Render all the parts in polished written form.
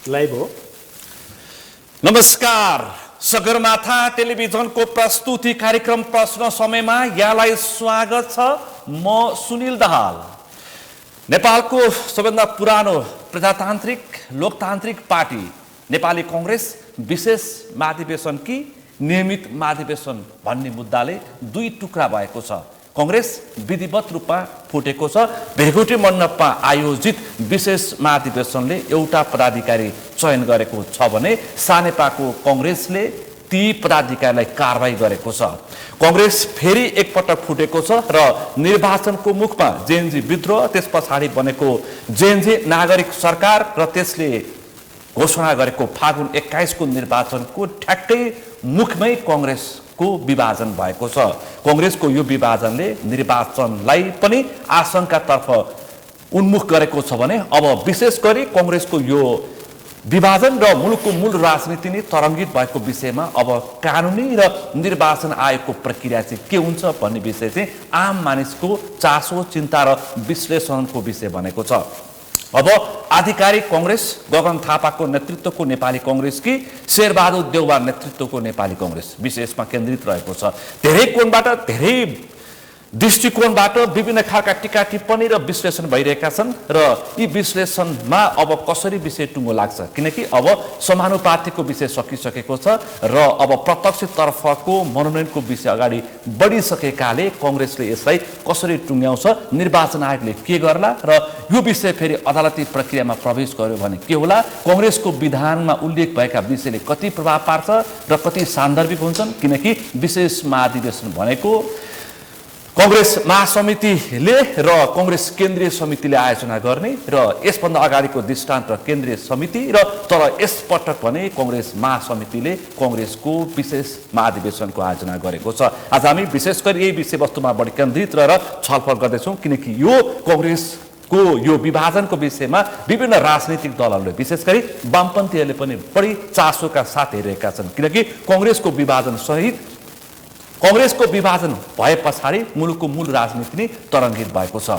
Live हो। नमस्कार, सगरमाथा टेलिभिजनको प्रस्तुति कार्यक्रम प्रश्न समयमा यहाँलाई स्वागत छ। म सुनिल दाहाल। नेपालको सबैभन्दा पुरानो प्रजातान्त्रिक लोकतान्त्रिक पार्टी नेपाली कांग्रेस विशेष महाधिवेशन कि नियमित महाधिवेशन भन्ने मुद्दाले दुई टुक्रा भएको छ। कांग्रेस विधिवत रूपमा फुटेको छ। भेगुटे मण्डपमा आयोजित विशेष महाधिवेशनले एउटा पदाधिकारी चयन गरेको छ भने सानेपाको कांग्रेसले ती पदाधिकारीलाई कारबाही गरेको छ। कांग्रेस फेरि एकपटक फुटेको छ र निर्वाचनको मुखमा जेएनजी विद्रोह, त्यस पछाडि बनेको जेएनजी नागरिक सरकार र त्यसले घोषणा गरेको फागुन 21 को निर्वाचनको ठ्याक्कै मुखमै कांग्रेसको विभाजन भएको छ। कांग्रेसको यो विभाजनले निर्वाचनलाई पनि आशंकातर्फ उन्मुख गरेको छ भने अब विशेष गरी कांग्रेसको यो विभाजन र मुलुकको मूल राजनीति नै तरङ्गित भएको विषयमा अब कानुनी र निर्वाचन आयोगको प्रक्रिया चाहिँ के हुन्छ भन्ने विषय चाहिँ आम मानिसको चासो, चिन्ता र विश्लेषणको विषय बनेको छ। अब आधिकारिक कांग्रेस गगन थापाको नेतृत्वको नेपाली कांग्रेस कि शेरबहादुर देउवा नेतृत्वको नेपाली कांग्रेस विशेषमा केन्द्रित रहेको छ। धेरै कोणबाट, धेरै दृष्टिकोणबाट विभिन्न खालका टीका टिप्पणी र विश्लेषण भइरहेका छन् र यी विश्लेषणमा अब कसरी विषय टुङ्गो लाग्छ, किनकि अब समानुपातिको विषय सकिसकेको छ र अब प्रत्यक्ष तर्फको मनोनयनको विषय अगाडि बढिसकेकाले कांग्रेसले यसलाई कसरी टुङ्ग्याउँछ, निर्वाचन आयोगले के गर्ला र यो विषय फेरि अदालती प्रक्रियामा प्रवेश गर्यो भने के होला, कांग्रेसको विधानमा उल्लेख भएका विषयले कति प्रभाव पार्छ र कति सान्दर्भिक हुन्छन्, किनकि विशेष महाधिवेशन भनेको कांग्रेस महासमितिले र कांग्रेस केन्द्रीय समितिले आयोजना गर्ने र यसभन्दा अगाडिको दृष्टान्त केन्द्रीय समिति र तर यसपटक भने कांग्रेस महासमितिले कांग्रेसको विशेष महाधिवेशनको आयोजना गरेको छ। आज हामी विशेष गरी यही विषयवस्तुमा बढी केन्द्रित रहेर छलफल गर्दैछौँ, किनकि यो कांग्रेसको यो विभाजनको विषयमा विभिन्न राजनीतिक दलहरूले विशेष गरी वामपन्थीहरूले पनि बढी चासोका साथ हेरेका छन्, किनकि कांग्रेसको विभाजन सहित कांग्रेसको विभाजन भए पछाडि मुलुकको मूल राजनीति नै तरङ्गित भएको छ।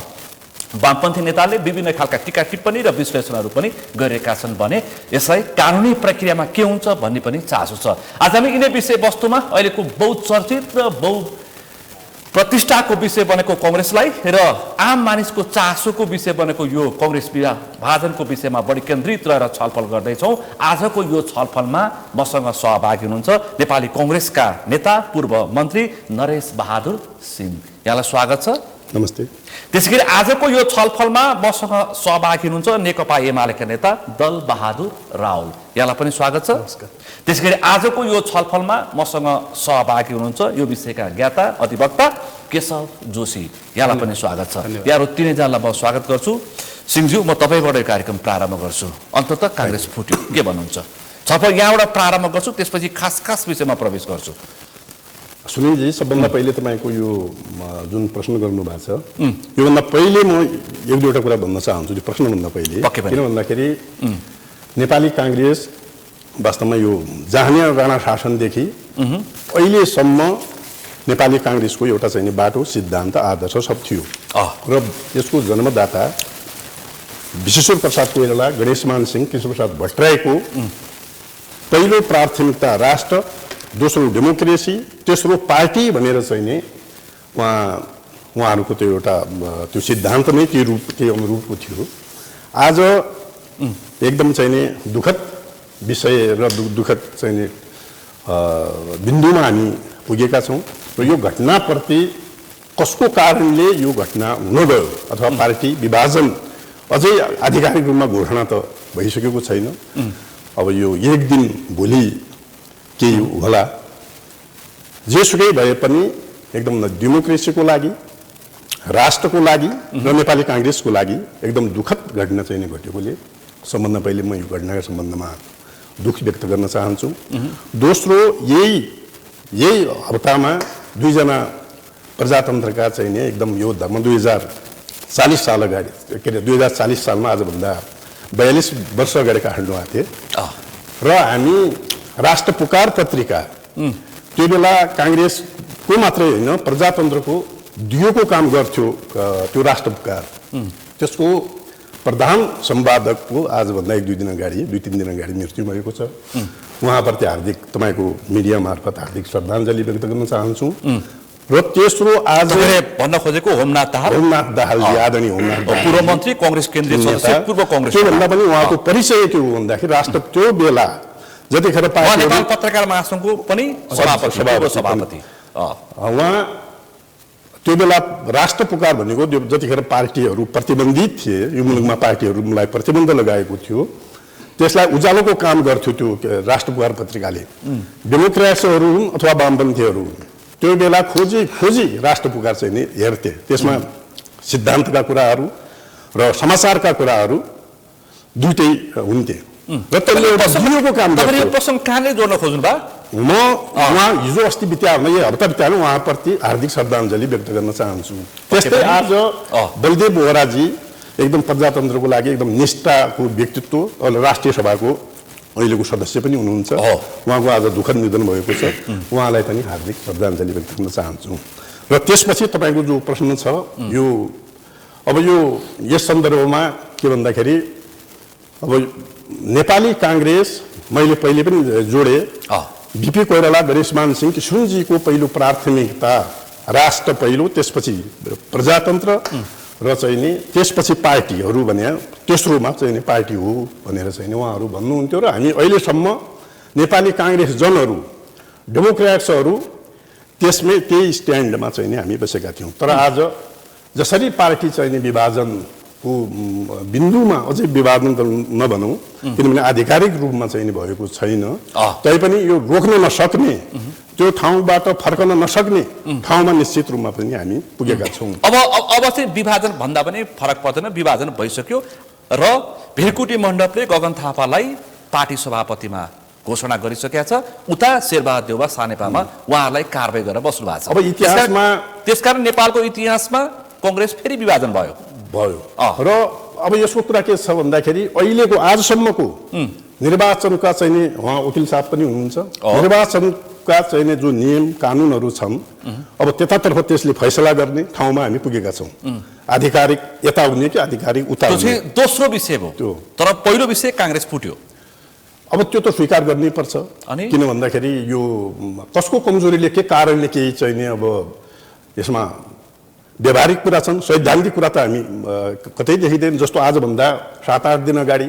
वामपन्थी नेताले विभिन्न खालका टीका टिप्पणी र विश्लेषणहरू पनि गरेका छन् भने यसलाई कानुनी प्रक्रियामा के हुन्छ भन्ने पनि चासो छ। आज हामी यिनै विषयवस्तुमा अहिलेको बहुचर्चित र प्रतिष्ठाको विषय बनेको कांग्रेसलाई र आम मानिसको चासोको विषय बनेको यो कांग्रेस विभाजनको विषयमा बढी केन्द्रित रहेर छलफल गर्दैछौँ। आजको यो छलफलमा मसँग सहभागी हुनुहुन्छ नेपाली कांग्रेसका नेता पूर्व मन्त्री नरेश बहादुर सिंह। यहाँलाई स्वागत छ। नमस्ते। त्यसैगरी आजको यो छलफलमा मसँग सहभागी हुनुहुन्छ नेकपा एमालेका नेता दल बहादुर रावल। यहाँलाई पनि स्वागत छ। नमस्कार। त्यसैगरी आजको यो छलफलमा मसँग सहभागी हुनुहुन्छ यो विषयका ज्ञाता अधिवक्ता केशव जोशी। यहाँलाई पनि स्वागत छ। यहाँहरू तीनैजनालाई म स्वागत गर्छु। सिंहज्यू, म तपाईँबाट कार्यक्रम प्रारम्भ गर्छु। अन्ततः कांग्रेस फुट्यो, के भन्नुहुन्छ? छलफल यहाँबाट प्रारम्भ गर्छु, त्यसपछि खास विषयमा प्रवेश गर्छु। सुनिलजी, सबभन्दा पहिले तपाईँको यो जुन प्रश्न गर्नुभएको छ योभन्दा पहिले म एक दुईवटा कुरा भन्न चाहन्छु। यो प्रश्नभन्दा पहिले किन भन्दाखेरि नेपाली कांग्रेस वास्तवमा यो जहाँनिया राणा शासनदेखि अहिलेसम्म नेपाली कांग्रेसको एउटा चाहिँ बाटो, सिद्धान्त, आदर्श सब थियो र यसको जन्मदाता विश्वेश्वर प्रसाद कोइराला, गणेशमान सिंह, कृष्णप्रसाद भट्टराईको पहिलो प्राथमिकता राष्ट्र, दोस्रो डेमोक्रेसी, तेस्रो पार्टी भनेर चाहिँ नि उहाँहरूको त्यो एउटा त्यो सिद्धान्त नै त्यो अनुरूपको थियो। आज एकदम चाहिँ नि दुःखद विषय र दुःखद चाहिँ नि बिन्दुमा हामी पुगेका छौँ र यो घटनाप्रति कसको कारणले यो घटना हुन गयो अथवा पार्टी विभाजन अझै आधिकारिक रूपमा घोषणा त भइसकेको छैन। अब यो एक दिन भोलि केही होला। जेसुकै भए पनि एकदम डेमोक्रेसीको लागि, राष्ट्रको लागि र नेपाली कांग्रेसको लागि एकदम दुःखद घटना चाहिँ नि घटेकोले सबभन्दा पहिले म यो घटनाका सम्बन्धमा दुःख व्यक्त गर्न चाहन्छु। दोस्रो, यही हप्तामा दुईजना प्रजातन्त्रका चाहिँ नि एकदम यो धर्म 2040 साल अगाडि, के अरे 2040 सालमा आजभन्दा 42 वर्ष अगाडि काठमाडौँ आएको थिए र हामी राष्ट्र पुकार पत्रिका त्यो बेला कांग्रेसको मात्रै होइन प्रजातन्त्रको दियोको काम गर्थ्यो त्यो राष्ट्र पुकार। त्यसको प्रधान सम्पादकको आजभन्दा 1-2 दिन अगाडि 2-3 दिन अगाडि मृत्यु भएको छ। उहाँप्रति हार्दिक तपाईँको मिडिया मार्फत हार्दिक श्रद्धाञ्जली व्यक्त गर्न चाहन्छु। र तेस्रो आज भन्न खोजेको होमनाथ दाहाल आदरणीय होमनाथ दाहाल पूर्व मन्त्री कांग्रेस केन्द्रीय सदस्य पूर्व कांग्रेस त्योभन्दा पनि उहाँको परिचय के हो भन्दाखेरि राष्ट्र त्यो बेला जतिखेर नेपाल पत्रकार महासङ्घको पनि सभापति उहाँ त्यो बेला राष्ट्र पुकार भनेको जतिखेर पार्टीहरू प्रतिबन्धित थिए यो मुलुकमा पार्टीहरूलाई प्रतिबन्ध लगाएको थियो त्यसलाई उज्यालोको काम गर्थ्यो त्यो राष्ट्र पुकार पत्रिकाले डेमोक्रेट्सहरू हुन् अथवा वामपन्थीहरू हुन् त्यो बेला खोजी राष्ट्र पुकार चाहिँ नि हेर्थे त्यसमा सिद्धान्तका कुराहरू र समाचारका कुराहरू दुईटै हुन्थे र त्यसले एउटा दिएको काम गर्छ। यो प्रसङ्ग कहाँले जोड्न खोज्नु भयो? म उहाँ हिजो अस्ति बित्याउन यो हप्ता बित्याउन उहाँप्रति हार्दिक श्रद्धाञ्जली व्यक्त गर्न चाहन्छु। त्यस्तै आज बलदेव बोहराजी एकदम प्रजातन्त्रको लागि एकदम निष्ठाको व्यक्तित्व राष्ट्रिय सभाको अहिलेको सदस्य पनि हुनुहुन्छ। उहाँको आज दुःखद निधन भएको छ। उहाँलाई पनि हार्दिक श्रद्धाञ्जली व्यक्त गर्न चाहन्छु। र त्यसपछि तपाईँको जो प्रश्न छ यो अब यो यस सन्दर्भमा के भन्दाखेरि अब नेपाली काङ्ग्रेस मैले पहिले पनि जोडे बीपी कोइराला गणेशमान सिंह किशुनजीको पहिलो प्राथमिकता राष्ट्र पहिलो त्यसपछि प्रजातन्त्र र चाहिँ नि त्यसपछि पार्टीहरू भने तेस्रोमा चाहिँ नि पार्टी हो भनेर चाहिँ नि उहाँहरू भन्नुहुन्थ्यो र हामी अहिलेसम्म नेपाली काङ्ग्रेस जनहरू डेमोक्रेट्सहरू त्यसमै त्यही स्ट्यान्डमा चाहिँ नि हामी बसेका थियौँ। तर आज जसरी पार्टी चाहिँ नि विभाजनको बिन्दुमा अझै विभाजन नभनौँ किनभने आधिकारिक रूपमा चाहिँ नि भएको छैन तैपनि यो रोक्न नसक्ने त्यो ठाउँबाट फर्कन नसक्ने ठाउँमा निश्चित रूपमा पनि हामी पुगेका छौँ। अब चाहिँ विभाजन भन्दा पनि फरक पर्दैन, विभाजन भइसक्यो र भिरकुटी मण्डपले गगन थापालाई पार्टी सभापतिमा घोषणा गरिसकेका छ। उता शेरबहादुर देउवा सानेपामा उहाँहरूलाई कारबाही गरेर बस्नु भएको छ। अब इतिहासमा त्यसकारण नेपालको इतिहासमा कांग्रेस फेरि विभाजन भयो र अब यसको कुरा के छ भन्दाखेरि अहिलेको आजसम्मको निर्वाचनका चाहिँ नि उहाँ वकिल साहब पनि हुनुहुन्छ। निर्वाचनका चाहिँ नि जो नियम कानुनहरू छन् अब त्यतातर्फ त्यसले फैसला गर्ने ठाउँमा हामी पुगेका छौँ। आधिकारिक यता हुने कि आधिकारिक उता हुने दोस्रो विषय हो त्यो। तर पहिलो विषय कांग्रेस फुट्यो। अब त्यो त स्वीकार गर्नै पर्छ किन भन्दाखेरि यो कसको कमजोरीले के कारणले केही चाहिँ नि अब यसमा व्यवहारिक कुरा छन्, सैद्धान्तिक कुरा त हामी कतै देखिँदैन। जस्तो आजभन्दा 7-8 दिन अगाडि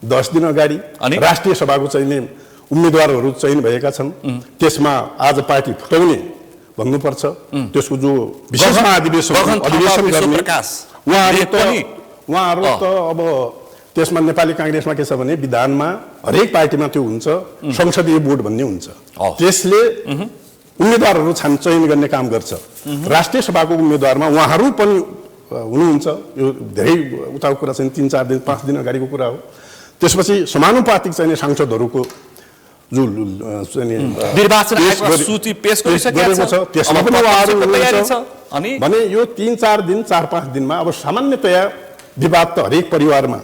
10 दिन अगाडि राष्ट्रिय सभाको चाहिँ नि उम्मेदवारहरू चयन भएका छन्। त्यसमा आज पार्टी फुटाउने भन्नुपर्छ। त्यसको जो विशेष महाधिवेशन गर्ने उहाँहरू त अब त्यसमा नेपाली काङ्ग्रेसमा के छ भने विधानमा हरेक पार्टीमा त्यो हुन्छ संसदीय बोर्ड भन्ने हुन्छ। त्यसले उम्मेदवारहरू चयन गर्ने काम गर्छ। राष्ट्रिय सभाको उम्मेदवारमा उहाँहरू पनि हुनुहुन्छ। यो धेरै उताको कुरा चाहिँ 3-4 दिन 5 दिन अगाडिको कुरा हो। त्यसपछि समानुपातिक चाहिने सांसदहरूको जो निर्वाचन आयोगको सूची पेश गरिसकेको छ त्यसमा पनि उहाँहरू हुनुहुन्छ भने यो 3-4 दिन 4-5 दिनमा अब सामान्यतया विवाद त हरेक परिवारमा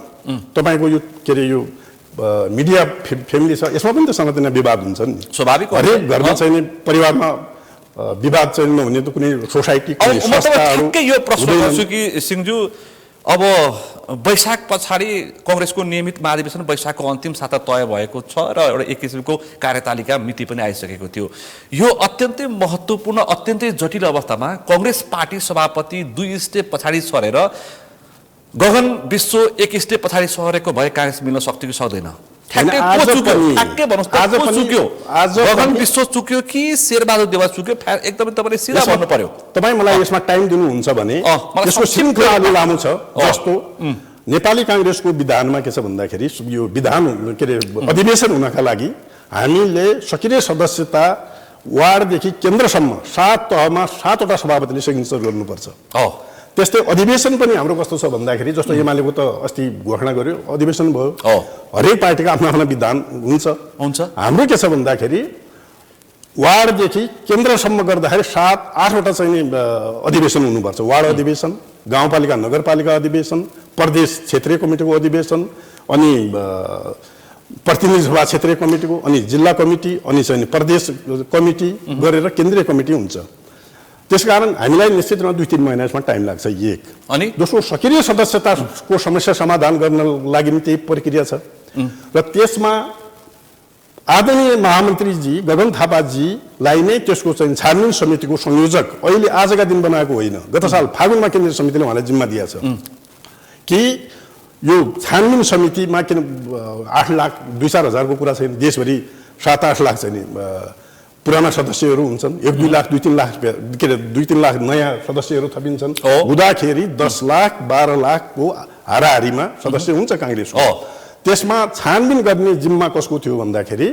तपाईको यो के अरे यो मिडिया फ्यामिली छ यसमा पनि त सानोतिनो विवाद हुन्छ नि स्वाभाविक हो। हरेक घरमा चाहिँ परिवारमा विवाद चाहिँ नहुने त कुनै सोसाइटी कुनै संस्थाहरू यो प्रश्न गर्छु कि सिंहज्यू अब वैशाख पछाडि कांग्रेसको नियमित महाधिवेशन वैशाखको अन्तिम साता तय भएको छ र एउटा एक किसिमको कार्यतालिका मिति पनि आइसकेको थियो। यो अत्यन्तै महत्त्वपूर्ण अत्यन्तै जटिल अवस्थामा कांग्रेस पार्टी सभापति 2 स्टेप पछाडि सरेर गगन विश्व 1 स्टेप पछाडि सरेको भए कांग्रेस मिल्न सक्थ्यो कि सक्दैन? गगन विश्व चुक्यो कि शेरबहादुर देउवा चुक्यो? एकदमै तपाईले सिधा भन्नु पर्यो। तपाई मलाई यसमा टाइम दिनुहुन्छ भने यसको श्रृङ्खला अलि लामो छ। जस्तो नेपाली कांग्रेसको विधानमा के छ भन्दाखेरि यो विधान के अरे अधिवेशन हुनका लागि हामीले सक्रिय सदस्यता वार्डदेखि केन्द्रसम्म 7 तहमा 7 वटा सभापतिले सिग्नेचर गर्नुपर्छ। त्यस्तै अधिवेशन पनि हाम्रो कस्तो छ भन्दाखेरि जस्तो एमालेको त अस्ति घोषणा गर्यो अधिवेशन भयो। हरेक पार्टीका आफ्नो आफ्नो विधान हुन्छ। हाम्रो के छ भन्दाखेरि वार्डदेखि केन्द्रसम्म गर्दाखेरि 7-8 वटा चाहिँ अधिवेशन हुनुपर्छ। वार्ड अधिवेशन, गाउँपालिका नगरपालिका अधिवेशन, प्रदेश क्षेत्रीय कमिटीको अधिवेशन, अनि प्रतिनिधि सभा क्षेत्रीय कमिटीको, अनि जिल्ला कमिटी, अनि चाहिँ प्रदेश कमिटी गरेर केन्द्रीय कमिटी हुन्छ। त्यसकारण हामीलाई निश्चित रूपमा 2-3 महिनासम्म टाइम लाग्छ एक। अनि दोस्रो सक्रिय सदस्यताको समस्या समाधान गर्न लागि पनि त्यही प्रक्रिया छ र त्यसमा आदरणीय महामन्त्रीजी गगन थापाजीलाई नै त्यसको चाहिँ छानबिन समितिको संयोजक अहिले आजका दिन बनाएको होइन, गत साल फागुनमा केन्द्रीय समितिले उहाँलाई जिम्मा दिएको छ कि यो छानबिन समितिमा किन 8 लाख 2-4 हजारको कुरा छैन, देशभरि 7-8 लाख चाहिँ पुराना सदस्यहरू हुन्छन्, 1-2 लाख 2-3 लाख के अरे 2-3 लाख नयाँ सदस्यहरू थपिन्छन्, हुँदाखेरि 10 लाख 12 लाखको हाराहारीमा सदस्य हुन्छ काङ्ग्रेसको। त्यसमा छानबिन गर्ने जिम्मा कसको थियो भन्दाखेरि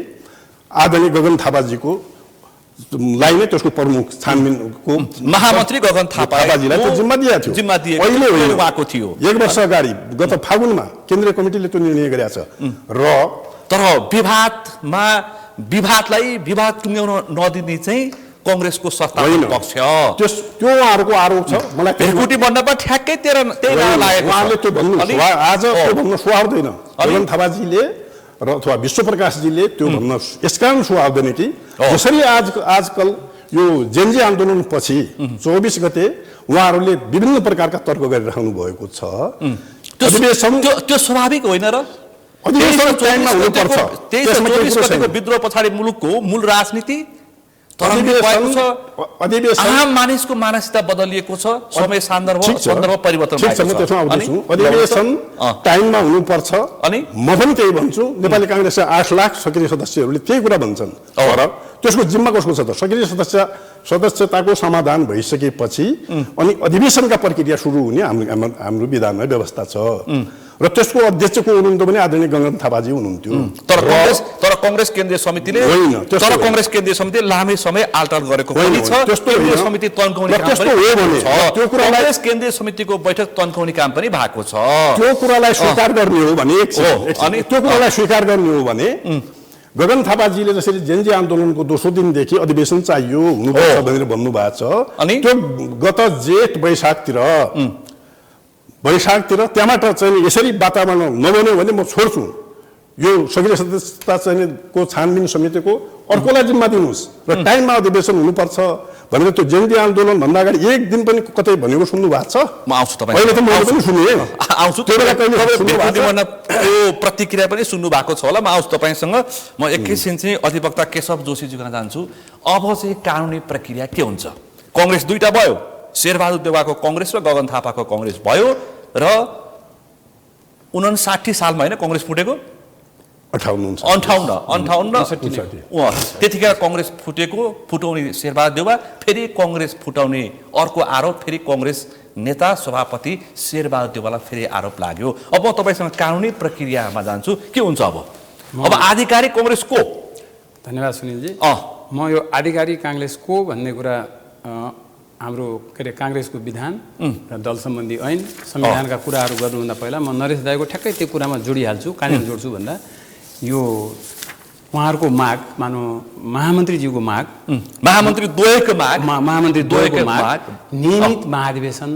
आदरणीय गगन थापाजीको लाई नै त्यसको प्रमुख छानबिनको महामन्त्री गगन थापाजीलाई त्यो जिम्मा दिएको थियो। अहिले उहाँको थियो 1 वर्ष अगाडि गत फागुनमा केन्द्रीय कमिटीले त्यो निर्णय गरेको छ र तर विवादलाई विवाद टुङ्ग्याउन नदिने चाहिँ कांग्रेसको सत्ताको पक्ष त्यो उहाँहरूको आरोप छ। मलाई भेकुटी बन्न पनि ठ्याक्कै त्यही लागेको उहाँले त्यो भन्नु आज त्यो भन्न सुहाउँदैन गगन थापाजीले र अथवा विश्व प्रकाशजीले त्यो भन्न यसकारण सुहाउँदैन कि जसरी आजकल यो जेनजी आन्दोलन पछि 24 गते उहाँहरूले विभिन्न प्रकारका तर्क गरिराख्नु भएको छ। त्यो स्वाभाविक होइन र अधिवेशन टाइममा हुनुपर्छ। त्यसमा 24 गतेको विद्रोह पछाडि मुलुकको मूल राजनीति आम मानिसको मानसिकता बदलिएको छ, समय सन्दर्भ परिवर्तन भएको छ। अधिवेशन टाइममा हुनुपर्छ अनि म पनि त्यही भन्छु। नेपाली कांग्रेसका 8 लाख सक्रिय सदस्यहरूले त्यही कुरा भन्छन्। तर त्यसको जिम्मा कसको छ त? सक्रिय सदस्यताको समाधान भइसकेपछि अनि अधिवेशनका प्रक्रिया सुरु हुने हाम्रो विधानमा व्यवस्था छ र त्यसको अध्यक्षको हुनुहुन्थ्यो भने आदरणीय गगन थापाजी हुनुहुन्थ्यो। तर कांग्रेस केन्द्रीय समितिले कांग्रेस केन्द्रीय समितिले लामै समय आल्टर गरेको पनि छ। केन्द्रीय समिति तन्काउने काम पनि त्यो कुरालाई केन्द्रीय समितिको बैठक तन्काउने काम पनि भएको छ। त्यो कुरालाई स्वीकार गर्ने हो भने अनि त्यो कुरालाई स्वीकार गर्ने हो भने गगन थापाजीले जसरी जेनजी आन्दोलनको दोस्रो दिनदेखि अधिवेशन चाहियो हुनुपर्छ भनेर भन्नुभएको छ अनि त्यो गत जेठ वैशाखतिर त्यहाँबाट चाहिँ यसरी वातावरण नबन्यो भने म छोड्छु, यो सक्रिय सदस्यता चाहिँ को छानबिन समितिको अर्कोलाई जिम्मा दिनुहोस् र टाइममा अधिवेशन हुनुपर्छ भनेर त्यो जेनजी आन्दोलन भन्दा अगाडि एक दिन पनि कतै भनेको सुन्नु भएको छ? म आउँछु तपाईँ अहिले त मैले पनि सुने आउँछु त्यो बेला कहिले प्रतिक्रिया पनि सुन्नु भएको छ होला। म आउँछु तपाईँसँग। म एकैछिन चाहिँ अधिवक्ता केशव जोशीजीको जान्छु। अब चाहिँ कानुनी प्रक्रिया के हुन्छ? कांग्रेस दुईटा भयो, शेरबहादुर देउवाको कांग्रेस र गगन थापाको कांग्रेस भयो र 59 सालमा होइन कांग्रेस फुटेको 58 त्यतिखेर कांग्रेस फुटाउने शेरबहादुर देउवा, फेरि कांग्रेस फुटाउने अर्को आरोप, फेरि कांग्रेस नेता सभापति शेरबहादुर देउवालाई फेरि आरोप लाग्यो। अब म तपाईसँग कानुनी प्रक्रियामा जान्छु। के हुन्छ अब आधिकारिक कांग्रेस को? धन्यवाद सुनिलजी। म यो आधिकारिक कांग्रेस को भन्ने कुरा हाम्रो के अरे कांग्रेसको विधान र दल सम्बन्धी ऐन संविधानका कुराहरू गर्नुभन्दा पहिला म नरेश दाइको ठ्याक्कै त्यो कुरामा जोडिहाल्छु। कहाँनिर जोड्छु भन्दा यो उहाँहरूको माग मानौ महामन्त्रीज्यूको माग, महामन्त्री द्वयको माग नियमित महाधिवेशन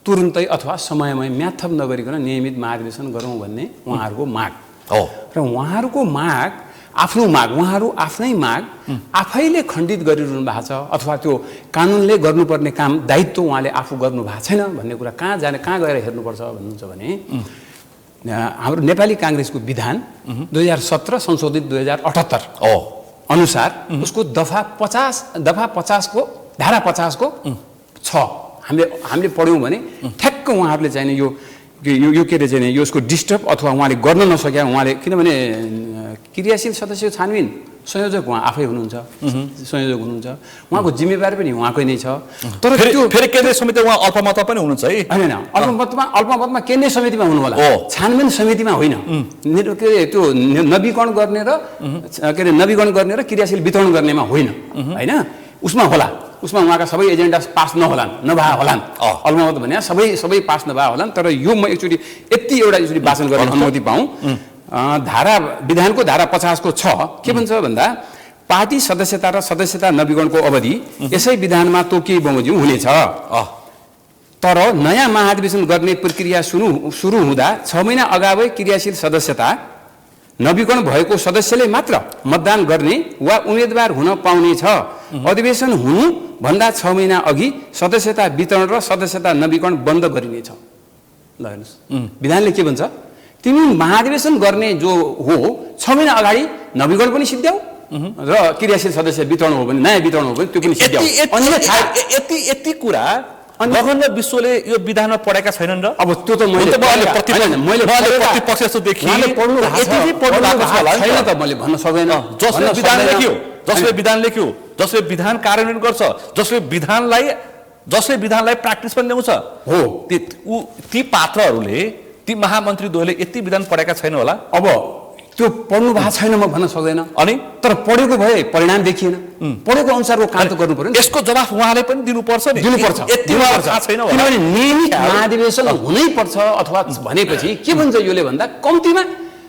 तुरुन्तै अथवा समयमै म्याथप नगरिकन नियमित महाधिवेशन गरौँ भन्ने उहाँहरूको माग हो। र उहाँहरूको माग आफ्नो माग उहाँहरू आफ्नै माग आफैले खण्डित गरिरहनु भएको छ अथवा त्यो कानुनले गर्नुपर्ने काम दायित्व उहाँले आफू गर्नु भएको छैन भन्ने कुरा कहाँ गएर हेर्नुपर्छ भन्नुहुन्छ भने हाम्रो नेपाली कांग्रेसको विधान 2017 संशोधित 2078 अनुसार उसको दफा 50 को धारा 50 को 6 हामीले पढ्यौँ भने ठ्याक्क उहाँहरूले चाहिँ यो के अरे चाहिँ यसको डिस्टर्ब अथवा उहाँले गर्न नसक्या उहाँले किनभने क्रियाशील सदस्य छानबिन संयोजक उहाँ आफै हुनुहुन्छ, संयोजक हुनुहुन्छ, उहाँको जिम्मेवारी पनि उहाँकै नै छ। तर फेरि केन्द्रीय समिति उहाँ अल्पमतमा पनि हुनुहुन्छ है? होइन, अल्पमतमा केन्द्रीय समितिमा हुनु होला, छानबिन समितिमा होइन। के अरे त्यो नवीकरण गर्ने र क्रियाशील वितरण गर्नेमा होइन होइन, उसमा होला। उसमा उहाँका सबै एजेन्डा पास नभए होलान्। अल्पमत भने सबै पास नभए होलान्। तर यो म एकचोटि यति एउटा यसरी वाचन गर्ने अनुमति पाऊँ। विधानको धारा 50 को 6 के भन्छ भन्दा पार्टी सदस्यता र सदस्यता नवीकरणको अवधि यसै विधानमा तोकिए बमोजिम हुनेछ। तर नयाँ महाधिवेशन गर्ने प्रक्रिया सुरु हुँदा 6 महिना अगावै क्रियाशील सदस्यता नवीकरण भएको सदस्यले मात्र मतदान गर्ने वा उम्मेदवार हुन पाउने छ। अधिवेशन हुनु भन्दा 6 महिना अघि सदस्यता वितरण र सदस्यता नवीकरण बन्द गरिनेछ। ल हेर्नुहोस्, विधानले के भन्छ, तिमी महाधिवेशन गर्ने जो हो 6 महिना अगाडि नवीकरण पनि सिद्ध्याऊ र क्रियाशील सदस्य वितरण हो भने, नयाँ वितरण हो भने त्यो पनि सिद्ध्याऊ। यति कुरा गगन र विश्वले यो विधानमा पढेका छैनन् र अब त्यो त मैले प्रतिपक्ष जस्तो देखिए छैन त मैले भन्न सक्दैन। जसले विधान लेख्यो, जसले विधान कार्यान्वयन गर्छ, जसले विधानलाई प्र्याक्टिस पनि ल्याउँछ हो, ती पात्रहरूले, ती महामन्त्रीद्वयले यति विधान पढेका छैन होला। अब त्यो पढ्नु भएको छैन म भन्न सक्दैन, अनि तर पढेको भए परिणाम देखिएन। पढेको अनुसारको काम त गर्नु पर्यो। यसको जवाफ उहाँले पनि दिनुपर्छ नि, दिनुपर्छ। किनभने नियमित महाधिवेशन हुनै पर्छ अथवा भनेपछि के भन्छ योले भन्दा कम्तीमा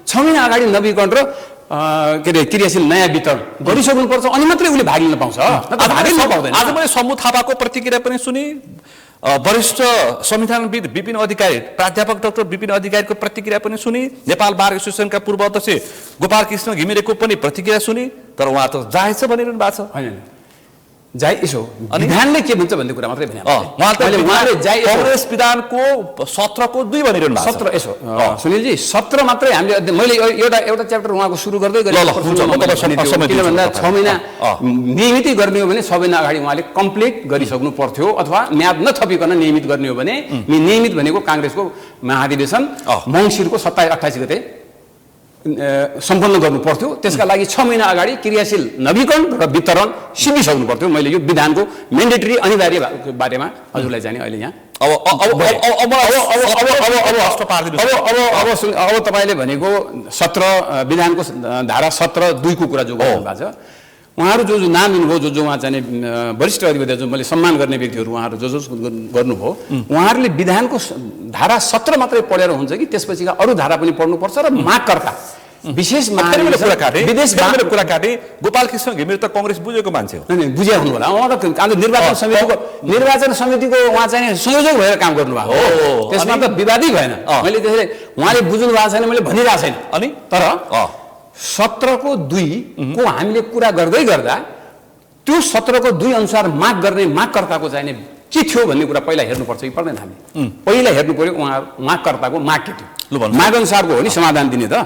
6 महिना अगाडि नवीकरण र के अरे क्रियाशील नयाँ वितरण गरिसक्नुपर्छ, अनि मात्रै उसले भाग लिन पाउँछ। आज मैले समु थापाको प्रतिक्रिया पनि सुनि, वरिष्ठ संविधानविद विपिन अधिकारी, प्राध्यापक डाक्टर विपिन अधिकारीको प्रतिक्रिया पनि सुनि, नेपाल बार एसोसिएसनका पूर्व अध्यक्ष गोपाल कृष्ण घिमिरेको पनि प्रतिक्रिया सुनि, तर उहाँ त जायज छ भनिरहनु भएको छ। हैन जायज हो, विधानले के भन्छ भन्ने कुरा मात्रै भने उहाँले कांग्रेस विधानको सत्रको 2 भनिरहनु भएको छ। सत्र यसो सुनिलजी, सत्र मात्रै हामीले मैले एउटा च्याप्टर उहाँको सुरु गर्दै गरेँ। किन भन्दा 6 महिना नियमितै गर्ने हो भने 6 महिना अगाडि उहाँले कम्प्लिट गरिसक्नु पर्थ्यो, अथवा म्याद नथपिकन नियमित गर्ने हो भने, नियमित भनेको काङ्ग्रेसको महाधिवेशन मङ्सिरको 27-28 गते सम्पन्न गर्नु पर्थ्यो। त्यसका लागि 6 महिना अगाडि क्रियाशील नवीकरण र वितरण सिद्धिसक्नु पर्थ्यो। मैले यो विधानको मेन्डेटरी अनिवार्य बारेमा हजुरलाई जाने अहिले यहाँ अब तपाईँले भनेको 17 विधानको धारा 17(2) को कुरा जो गर्नु भएको छ, उहाँहरू जो नाम लिनुभयो, जो उहाँ चाहिँ वरिष्ठ अधिवक्ता, जो मैले सम्मान गर्ने व्यक्तिहरू उहाँहरू जो गर्नुभयो, उहाँहरूले विधानको धारा 17 मात्रै पढेर हुन्छ कि त्यसपछिका अरू धारा पनि पढ्नुपर्छ र मागकर्ता विशेष कुरा काटे गोपाल कृष्ण घिमिरे त कांग्रेस बुझेको मान्छे हो, बुझ्या हुनु होला। उहाँ त निर्वाचन समितिको उहाँ चाहिँ संयोजक भएर काम गर्नुभएको हो, त्यसमा त विवादै भएन। मैले त्यसले उहाँले बुझ्नु भएको छैन मैले भनिरहेको छैन। अनि तर 17(2) को हामीले कुरा गर्दै गर्दा त्यो 17(2) अनुसार माग गर्ने मागकर्ताको चाहिँ के थियो भन्ने कुरा पहिला हेर्नुपर्छ कि पर्दैन? हामीले पहिला हेर्नु पर्यो उहाँ मागकर्ताको माग के थियो। माग अनुसारको हो नि समाधान दिने त।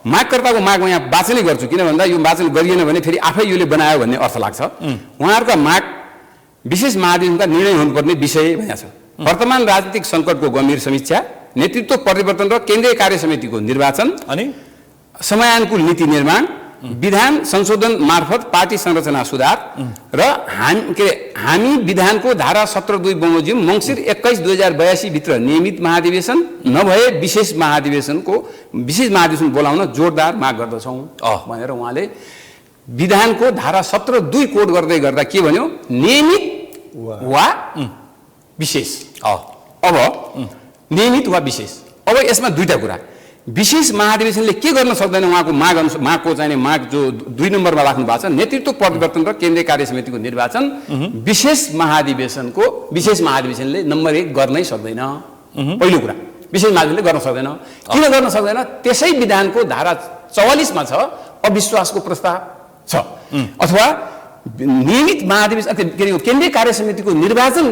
मागकर्ताको माग म यहाँ वाचनै गर्छु, किन भन्दा यो वाचन गरिएन भने फेरि आफै योले बनायो भन्ने अर्थ लाग्छ। उहाँहरूका माग विशेष महाधिवेशनका निर्णय हुनुपर्ने विषय भनेको छ। वर्तमान राजनीतिक सङ्कटको गम्भीर समीक्षा, नेतृत्व परिवर्तन र केन्द्रीय कार्य समितिको निर्वाचन, अनि समयानुकूल नीति निर्माण, विधान संशोधन मार्फत पार्टी संरचना सुधार र हामी विधानको धारा 17(2) बमोजिम मङ्सिर 21, 2082 भित्र नियमित महाधिवेशन नभए विशेष महाधिवेशन बोलाउन जोरदार माग गर्दछौँ भनेर उहाँले विधानको धारा 17(2) कोड गर्दै गर्दा के भन्यो? नियमित वा विशेष। अब नियमित वा विशेष, अब यसमा दुईटा कुरा। विशेष महाधिवेशनले के गर्न सक्दैन? उहाँको मागको चाहिँ माग जो 2 नम्बरमा राख्नु भएको छ, नेतृत्व परिवर्तन र केन्द्रीय कार्य समितिको निर्वाचन विशेष महाधिवेशनले नम्बर 1 गर्नै सक्दैन। पहिलो कुरा, विशेष महाधिवेशनले गर्न सक्दैन। किन गर्न सक्दैन? त्यसै विधानको धारा 44 मा छ अविश्वासको प्रस्ताव छ, अथवा नियमित महाधिवेशन केन्द्रीय कार्य समितिको निर्वाचन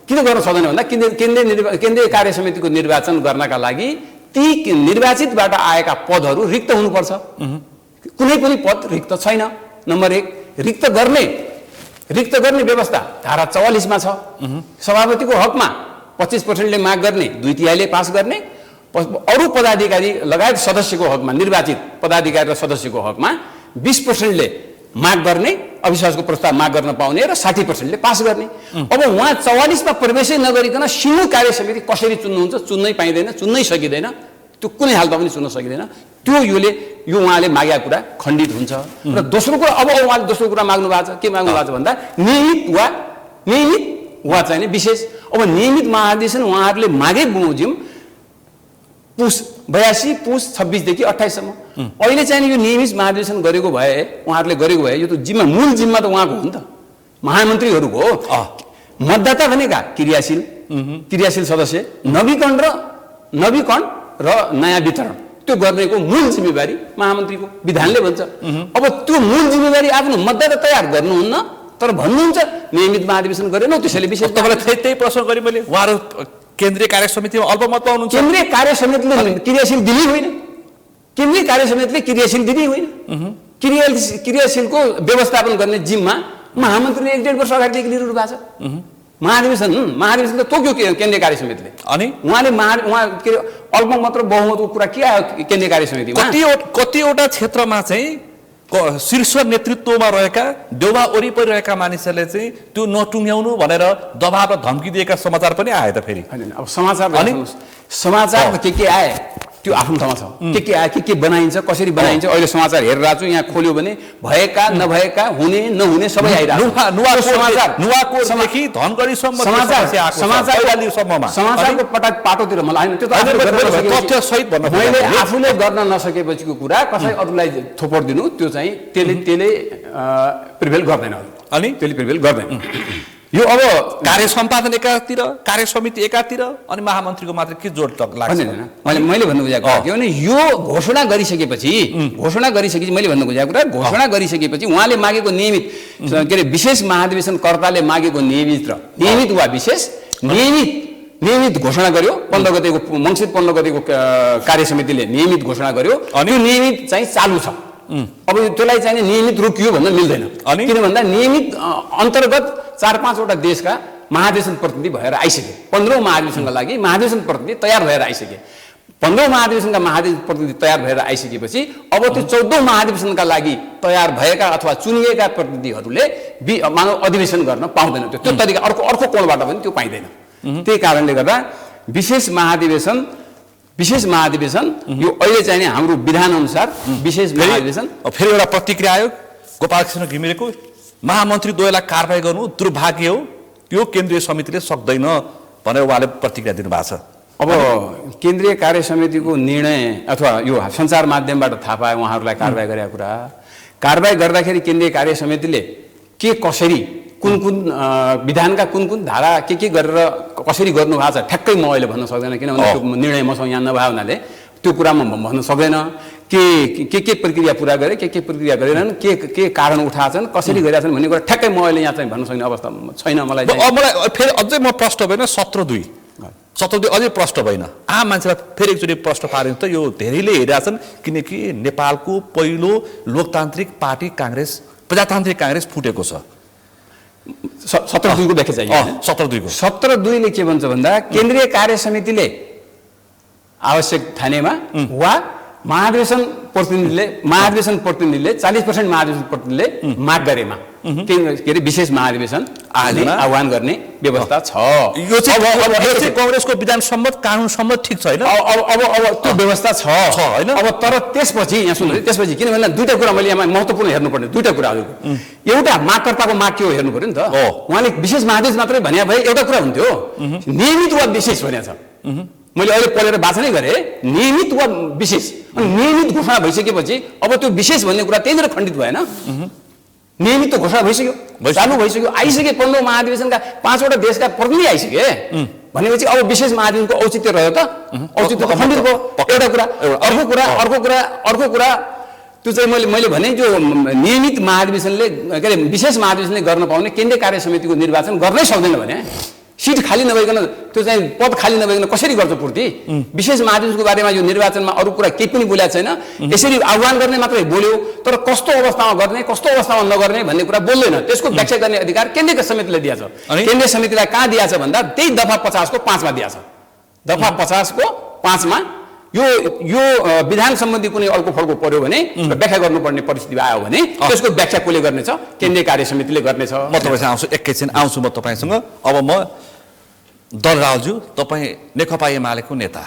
किन गर्न सक्दैन भन्दा केन्द्रीय कार्य समितिको निर्वाचन गर्नका लागि ती निर्वाचितबाट आएका पदहरू रिक्त हुनुपर्छ। कुनै पनि पद रिक्त छैन। नम्बर 1, रिक्त गर्ने व्यवस्था धारा 44 मा छ। सभापतिको हकमा 25% माग गर्ने, 2/3 पास गर्ने, अरू पदाधिकारी लगायत सदस्यको हकमा, निर्वाचित पदाधिकारी र सदस्यको हकमा 20% माग गर्ने, अविश्वासको प्रस्ताव माग गर्न पाउने र 60% पास गर्ने। अब उहाँ 44 मा प्रवेशै नगरिकन सिङ्गो कार्य समिति कसरी चुन्नुहुन्छ? चुन्नै पाइँदैन, चुन्नै सकिँदैन, त्यो कुनै हालतमा पनि चुन्न सकिँदैन। त्यो उहाँले मागेको कुरा खण्डित हुन्छ। र दोस्रो कुरा, अब उहाँले दोस्रो कुरा माग्नु भएको छ। के माग्नु भएको छ भन्दा नियमित वा चाहिँ विशेष। अब नियमित महाधिवेशन उहाँहरूले मागे बमोजिम पुस 82, पुस 26 देखि 28 सम्म। अहिले चाहिँ यो नियमित महाधिवेशन गरेको भए, उहाँहरूले गरेको भए, यो त मूल जिम्मा त उहाँको हो नि त, महामन्त्रीहरूको हो। मतदाता भनेका क्रियाशील सदस्य, नवीकरण र नयाँ वितरण, त्यो गर्नेको मूल जिम्मेवारी महामन्त्रीको विधानले भन्छ। अब त्यो मूल जिम्मेवारी आफ्नो मतदाता तयार गर्नुहुन्न, तर भन्नुहुन्छ नियमित महाधिवेशन गरेनौ, त्यसैले विशेष तपाईँलाई त्यही प्रश्न गरेँ मैले। उहाँहरू केन्द्रीय कार्य समितिमा अल्पमत पाउनुहुन्छ। केन्द्रीय कार्य समितिले क्रियाशील दिने होइन, केन्द्रीय कार्य समितिले क्रियाशील दिने होइन। क्रियाशीलको व्यवस्थापन गर्ने जिम्मा महामन्त्रीले 1.5 वर्ष अगाडिदेखि लिइरहनु भएको छ। महाधिवेशन त तोक्यो केन्द्रीय कार्य समितिले। अनि उहाँले उहाँ के अरे अल्पमत र बहुमतको कुरा के आयो केन्द्रीय कार्य समितिमा? कतिवटा क्षेत्रमा चाहिँ शीर्ष नेतृत्वमा रहेका देउवा वरिपरि रहेका मानिसहरूले चाहिँ त्यो नटुङ्ग्याउनु भनेर दबाब र धम्की दिएका समाचार पनि आए त फेरि। अब समाचार के आए त्यो आफ्नो ठाउँमा छ। के आए, के बनाइन्छ, कसरी बनाइन्छ, अहिले समाचार हेरिरहेको छु, यहाँ खोल्यो भने भएका नभएका हुने नहुने सबै आइरहेको समाचारको पाटोतिर मलाई होइन, त्यो त मैले आफूले गर्न नसकेपछिको कुरा कसै अरूलाई थोपडिदिनु, त्यो चाहिँ त्यसले प्रिभेल गर्दैन। अनि त्यसले प्रिभेल गर्दैन। यो अब कार्य सम्पादन एकातिर, कार्य समिति एकातिर, अनि महामन्त्रीको मात्र के जोड लाग्छ? मैले भन्नु खोजेको के भने यो घोषणा गरिसकेपछि मैले भन्नु खोजेको कुरा घोषणा गरिसकेपछि उहाँले मागेको नियमित के अरे विशेष महाधिवेशनकर्ताले मागेको नियमित वा विशेष नियमित घोषणा गर्यो। 15 गतेको मङ्सिर 15 गतेको कार्य समितिले नियमित घोषणा गर्यो। अनि यो नियमित चाहिँ चालु छ। अब त्यसलाई चाहिँ नियमित रोकियो भन्न मिल्दैन। किन भन्दा नियमित अन्तर्गत 4-5 वटा देशका महाधिवेशन प्रतिनिधि भएर आइसके। 15औं महाधिवेशनका लागि महाधिवेशन प्रतिनिधि तयार भएर आइसके। 15औं महाधिवेशनका महाधिवेशन प्रतिनिधि तयार भएर आइसकेपछि अब त्यो 14औं महाधिवेशनका लागि तयार भएका अथवा चुनिएका प्रतिनिधिहरूले मानव अधिवेशन गर्न पाउँदैन। त्यो तरिका अर्को कोणबाट पनि त्यो पाइँदैन। त्यही कारणले गर्दा विशेष महाधिवेशन यो अहिले चाहिँ हाम्रो विधान अनुसार विशेष महाधिवेशन। फेरि एउटा प्रतिक्रिया आयो गोपालकृष्ण घिमिरेको, महामन्त्री द्वयलाई कारबाही गर्नु दुर्भाग्य हो, त्यो केन्द्रीय समितिले सक्दैन भनेर उहाँले प्रतिक्रिया दिनुभएको छ। अब केन्द्रीय कार्य समितिको निर्णय अथवा यो सञ्चार माध्यमबाट थाहा पाए उहाँहरूलाई कारबाही गरेका कुरा, कारबाही गर्दाखेरि केन्द्रीय कार्य समितिले के कसरी कुन विधानका कुन धारा के गरेर कसरी गर्नु भएको छ ठ्याक्कै म अहिले भन्न सक्दैन। किनभने त्यो निर्णय मसँग यहाँ नभए हुनाले त्यो कुरा म भन्न सक्दैन। के प्रक्रिया पुरा गरे, के प्रक्रिया गरेनन्, के कारण उठाएछन्, कसरी गरिरहेछन् भन्ने कुरा ठ्याक्कै म अहिले यहाँ चाहिँ भन्न सक्ने अवस्था छैन मलाई। फेरि अझै म प्रश्न भएन 17-2 अझै प्रश्न भएन। आम मान्छेलाई फेरि एकचोटि प्रश्न पार्यो त यो धेरैले हेरिरहेछन्, किनकि नेपालको पहिलो लोकतान्त्रिक पार्टी काङ्ग्रेस, प्रजातान्त्रिक काङ्ग्रेस फुटेको छ। 17-2 को व्याख्या चाहिए। 17-2 ले के भन्छ भन्दा केन्द्रीय कार्य समितिले आवश्यक ठानेमा वा महाधिवेशन प्रतिनिधिले 40% महाधिवेशन प्रतिनिधिले माग गरेमा के अरे विशेष महाधिवेशन आह्वान गर्ने व्यवस्था छ। यो चाहिँ कांग्रेसको विधान सम्मत कानुन सम्मत ठीक छ हैन। अब त्यो व्यवस्था छ हैन। अब तर त्यसपछि यहाँ सुन्नु, त्यसपछि किन भन्दा दुईटा कुरा मैले यहाँ महत्त्वपूर्ण हेर्नुपर्ने दुईटा कुराहरु। एउटा मागकर्ताको माग के हो हेर्नु पर्यो नि त। उहाँले विशेष महाधिवेशन मात्रै भन्या भए एउटा कुरा हुन्थ्यो, नियमित वा विशेष भन्या छ। मैले अहिले पढेर वाचनै गरे नियमित वा विशेष। अनि नियमित घोषणा भइसकेपछि अब त्यो विशेष भन्ने कुरा त्यहीँनिर खण्डित भएन। नियमित त घोषणा भइसक्यो, चालु भइसक्यो, आइसके 15औं महाधिवेशनका 5 वटा देशका प्रतिनिधि आइसके भनेपछि अब विशेष महाधिवेशनको औचित्य रह्यो त? औचित्य त खण्डित भयो। एउटा कुरा। अर्को कुरा त्यो चाहिँ मैले भने जो नियमित महाधिवेशनले के अरे विशेष महाधिवेशनले गर्न पाउने केन्द्रीय कार्य समितिको निर्वाचन गर्नै सक्दैन भने सीट खाली नभइकन त्यो चाहिँ पद खाली नभइकन कसरी गर्छ पूर्ति? विशेष महाधिवेशनको बारेमा यो निर्वाचनमा अरू कुरा केही पनि बोलेको छैन। यसरी आह्वान गर्ने मात्रै बोल्यो, तर कस्तो अवस्थामा गर्ने कस्तो अवस्थामा नगर्ने भन्ने कुरा बोल्दैन। त्यसको व्याख्या गर्ने अधिकार केन्द्रीय समितिले दिएको छ। केन्द्रीय समितिलाई कहाँ दिएको छ भन्दा त्यही दफा 50 को 5 मा दिएको छ। दफा 50 को 5 मा यो विधान सम्बन्धी कुनै अल्को फल्को पर्यो भने व्याख्या गर्नुपर्ने परिस्थिति आयो भने त्यसको व्याख्या कसले गर्नेछ? केन्द्रीय कार्य समितिले गर्नेछ। म तपाईसँग आउँछु, एकैछिन आउँछु म तपाईसँग। अब म दलरावज्यू, तपाईँ नेकपा एमालेको नेता,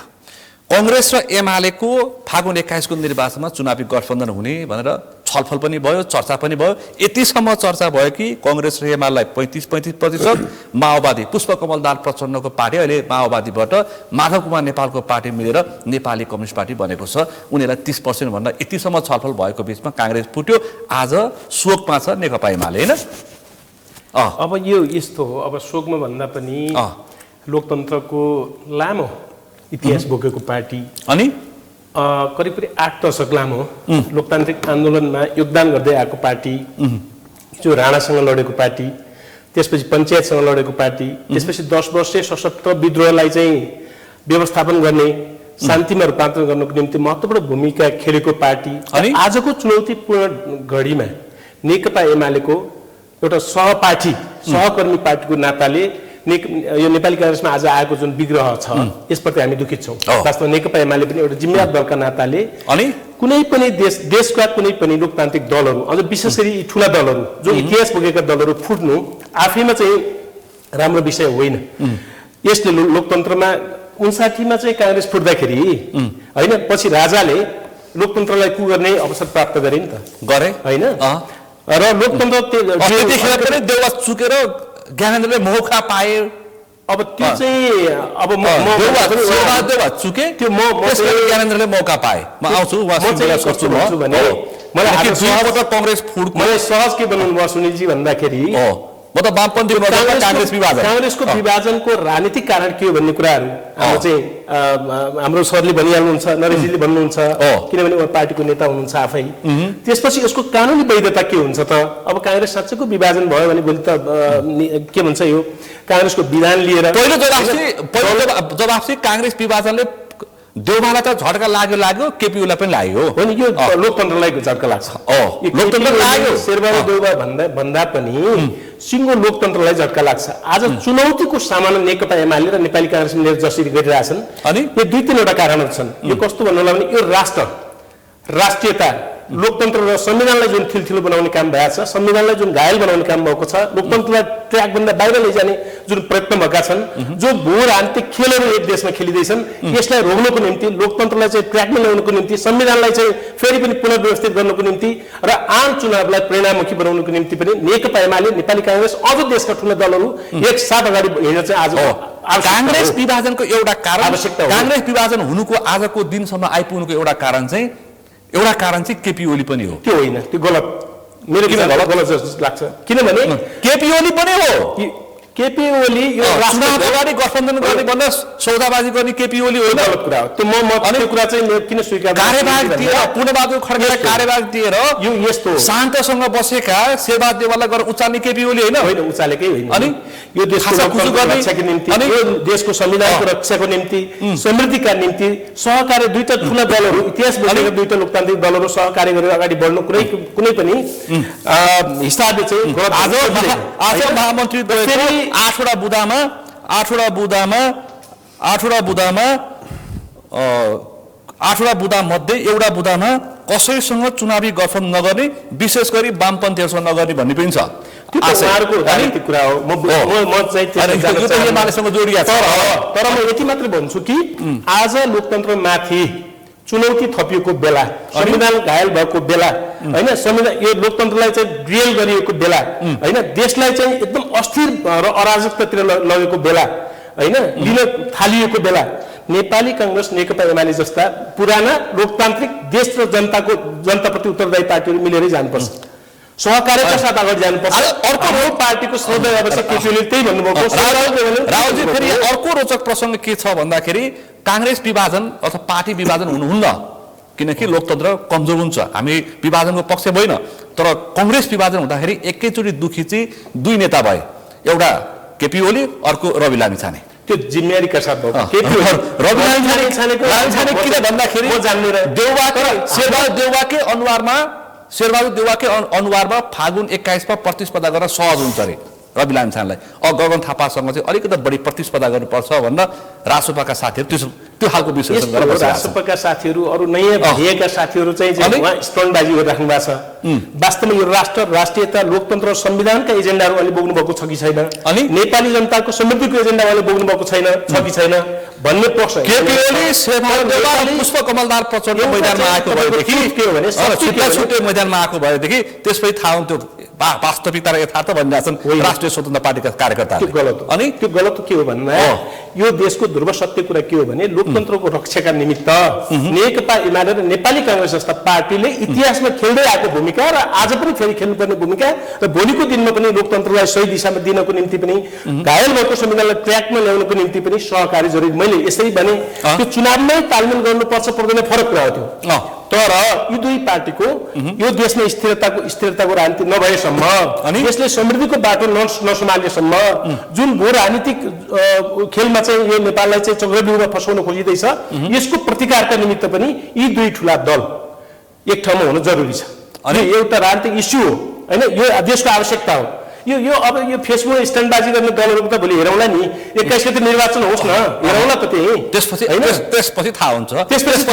कांग्रेस र एमालेको फागुन 21 को निर्वाचनमा चुनावी गठबन्धन हुने भनेर छलफल पनि भयो, चर्चा पनि भयो। यतिसम्म चर्चा भयो कि कांग्रेस र एमालेलाई 35% माओवादी पुष्पकमल दाहाल प्रचण्डको पार्टी अहिले माओवादीबाट माधव कुमार नेपालको पार्टी मिलेर नेपाली कम्युनिस्ट पार्टी बनेको छ, उनीहरूलाई 30% भन्दा यतिसम्म छलफल भएको बीचमा कांग्रेस फुट्यो। आज शोकमा छ नेकपा एमाले हैन। अब यो यस्तो हो, अब शोकमा भन्दा पनि लोकतन्त्रको लामो इतिहास बोकेको पार्टी अनि करिब करिब 8 दशक लामो लोकतान्त्रिक आन्दोलनमा योगदान गर्दै आएको पार्टी, जो राणासँग लडेको पार्टी, त्यसपछि पञ्चायतसँग लडेको पार्टी, त्यसपछि 10 वर्षे सशस्त्र विद्रोहलाई चाहिँ व्यवस्थापन गर्ने, शान्तिमा रूपान्तरण गर्नको निम्ति महत्त्वपूर्ण भूमिका खेलेको पार्टी अनि आजको चुनौतीपूर्ण घडीमा नेकपा एमालेको एउटा सहपाठी, सहकर्मी पार्टीको नाताले यो नेपाली कांग्रेसमा आज आएको जुन विग्रह छ यसप्रति हामी दुखित छौँ। वास्तवमा नेकपा एमाले पनि एउटा जिम्मेवार दलका नाताले अनि कुनै पनि देशका कुनै पनि लोकतान्त्रिक दलहरू, अझ विशेष गरी यी ठुला दलहरू जो इतिहास बोकेका दलहरू फुट्नु आफैमा चाहिँ राम्रो विषय होइन। यसले लोकतन्त्रमा 59 मा चाहिँ कांग्रेस फुट्दाखेरि हैन, पछि राजाले लोकतन्त्रलाई गर्ने अवसर प्राप्त गरे नि त, गरे हैन। र लोकतन्त्र त्यतिखेर पनि देउवा चुकेर ज्ञानेन्द्रले मौका पाए। अब त्यो चाहिँ अब देउवा चुके, त्यो ज्ञानेन्द्रले मौका पाए। म आउँछु मलाई कांग्रेस फुट मलाई सहज के बनाउनु भयो सुनिलजी भन्दाखेरि म त वामपन्थी कांग्रेस विभाजन, कांग्रेसको विभाजनको राजनीतिक कारण के हो भन्ने कुराहरू हाम्रो चाहिँ हाम्रो सरले भनिहाल्नुहुन्छ, नरेशजीले भन्नुहुन्छ, किनभने उहाँ पार्टीको नेता हुनुहुन्छ आफै। त्यसपछि यसको कानुनी वैधता के हुन्छ त? अब कांग्रेस साँच्चैको विभाजन भयो भने भोलि त के भन्छ यो कांग्रेसको विधान लिएर पहिलो जवाफसी कांग्रेस विभाजनले देउवालाई त झट्का लाग्यो, केपीओलाई पनि लाग्यो हो नि। यो लोकतन्त्रलाई झट्का लाग्छ, लोकतन्त्र लाग्यो। शेरबहादुर देउवा भन्दा पनि सिङ्गो लोकतन्त्रलाई झट्का लाग्छ। आज चुनौतीको सामना नेकपा एमाले र नेपाली कांग्रेस मिलेर जसरी गरिरहेछन्, अनि यो 2-3 कारणहरू छन्। यो कस्तो भन्नु होला भने यो राष्ट्रियता, लोकतन्त्र र संविधानलाई जुन थिलथिलो बनाउने काम भएको छ, संविधानलाई जुन घायल बनाउने काम भएको छ, लोकतन्त्रलाई ट्र्याकभन्दा बाहिर लैजाने जुन प्रयत्न भएका छन्, जो भूराजनीतिक खेलहरू एक देशमा खेलिँदैछन्, यसलाई रोक्नको निम्ति, लोकतन्त्रलाई चाहिँ ट्र्याकमा ल्याउनको निम्ति, संविधानलाई चाहिँ फेरि पनि पुनर्व्यवस्थित गर्नको निम्ति र आम चुनावलाई परिणाममुखी बनाउनको निम्ति पनि नेकपा एमाले, नेपाली कांग्रेस, अझ देशका ठुला दलहरू एकसाथ अगाडि हिँड्न चाहिँ आज कांग्रेस विभाजनको एउटा कारण, कांग्रेस विभाजन हुनुको आजको दिनसम्म आइपुग्नुको एउटा कारण चाहिँ केपी ओली पनि हो। त्यो होइन, त्यो गलत, मेरो गलत जस्तो लाग्छ। किनभने केपी ओली पनि हो। केपी ओली यो चुनाव अगाडि गठबन्धन गर्ने भन्दा सौदाबाजी गर्ने केपी ओली होइन, गलत कुरा हो त्यो। त्यो कुरा चाहिँ किन स्वीकार कार्यभाग दिएर पूर्णबहादुर खड्कालाई कार्यभाग दिएर यो यस्तो शान्तसँग बसेका शेरबहादुर देवाललाई गरेर उचाल्ने केपी ओली होइन, उचालेकै होइन। अनि यो देशको रक्षाको निम्ति, यो देशको संविधानको रक्षाको निम्ति, समृद्धिका निम्ति सहकार्य दुईटा ठुला दलहरू, इतिहास बोकेका दुईटा लोकतान्त्रिक दलहरू सहकार्य गरेर अगाडि बढ्नु कुनै पनि हिसाबले चाहिँ आज महामन्त्री 8वटा बुदा मध्ये एउटा बुदामा कसैसँग चुनावी गठबन्धन नगर्ने, विशेष गरी वामपन्थीहरूसँग नगर्ने भन्ने पनि छ। राजनीतिक कुरा हो। एमालेसँग जोडिया छ। तर म यति मात्र भन्छु कि आज लोकतन्त्रमाथि चुनौती थपिएको बेला, संविधान घायल भएको बेला हैन, संविधान यो लोकतन्त्रलाई चाहिँ ड्रिल गरिएको बेला हैन, देशलाई चाहिँ एकदम अस्थिर र अराजकतातिर लगेको बेला हैन, लिन थालिएको बेला नेपाली कांग्रेस, नेकपा एमाले जस्ता पुराना लोकतान्त्रिक देश र जनताप्रति उत्तरदायी पार्टीहरू मिलेरै जानुपर्छ, सहकार्यका साथ अगाडि जानुपर्छ। अर्को पार्टीको श्रोता अवश्य केपीओलीले त्यही भन्नुभएको। राहुलजी फेरि अर्को रोचक प्रसङ्ग के छ भन्दाखेरि कांग्रेस विभाजन अथवा पार्टी विभाजन हुनुहुन्न, किनकि लोकतन्त्र कमजोर हुन्छ। हामी विभाजनको पक्ष होइन, तर कांग्रेस विभाजन हुँदाखेरि एकैचोटि दुखी चाहिँ 2 नेता भए, एउटा केपी ओली, अर्को रवि लामिछाने। त्यो जिम्मेवारीका साथ भयो। रवि लामिछाने किन भन्दाखेरि शेरबहादुर देउवाकै अनुहारमा फागुन 21 मा प्रतिस्पर्धा गर्न सहज हुन्छ अरे रवि लामिछानेलाई। गगन थापासँग चाहिँ अलिकति बढी प्रतिस्पर्धा गर्नुपर्छ भनेर रासोपाका साथीहरू त्यो खालको विश्लेषण गरेर रासोपाका साथीहरू, अरू नयाँ भएका साथीहरू चाहिँ स्ट्रङबाजी गरिराख्नु भएको छ। वास्तवमा यो राष्ट्रियता, लोकतन्त्र र संविधानका एजेन्डाहरू अहिले बोक्नु भएको छ कि छैन, अनि नेपाली जनताको समृद्धिको एजेन्डा अहिले बोक्नु भएको छैन कि छैन भन्ने प्रश्न। केपी ओली, शेरबहादुर देउवा, पुष्पकमलदार प्रचण्ड मैदानमा आएको भएदेखि, छुट्टै मैदानमा आएको भएदेखि त्यसपछि थाहा हुन्थ्यो वास्तविकता र यथार्थ भनिरहेछन् राष्ट्रिय स्वतन्त्र पार्टीका कार्यकर्ताहरूले। त्यो गलत हो। अनि त्यो गलत के हो भन्दा यो देशको ध्रुव सत्य कुरा के हो भने लोकतन्त्रको रक्षाका निमित्त नेकपा एमाले र नेपाली कांग्रेस जस्ता पार्टीले इतिहासमा खेल्दै आएको भूमिका र आज पनि फेरि खेल्नुपर्ने भूमिका र भोलिको दिनमा पनि लोकतन्त्रलाई सही दिशामा दिनको निम्ति पनि घायल भएको संविधानलाई ट्र्याकमा ल्याउनको निम्ति पनि सहकारी जरुरी। मैले यसरी भने त्यो चुनावमै तालमेल गर्नुपर्छ पर्दैन फरक कुरा हो त्यो। तर यी दुई पार्टीको यो देशमा स्थिरताको राजनीति नभएसम्म अनि यसले समृद्धिको बाटो नसमालेसम्म जुन भू राजनीतिक खेलमा चाहिँ यो नेपाललाई चाहिँ चक्रव्यूहमा फसाउन खोजिँदैछ यसको प्रतिकारका निमित्त पनि यी दुई ठुला दल एक ठाउँमा हुन जरुरी छ। अनि एउटा राजनीतिक इस्यु हो हैन, यो देशको आवश्यकता हो। यो अब यो फेसबुक स्ट्यान्डबाजी गर्ने दलहरुको त भोलि हेरौँला नि 21 गते निर्वाचन होस् न, हेरौँला त त्यही। त्यसपछि थाहा हुन्छ, त्यसपछि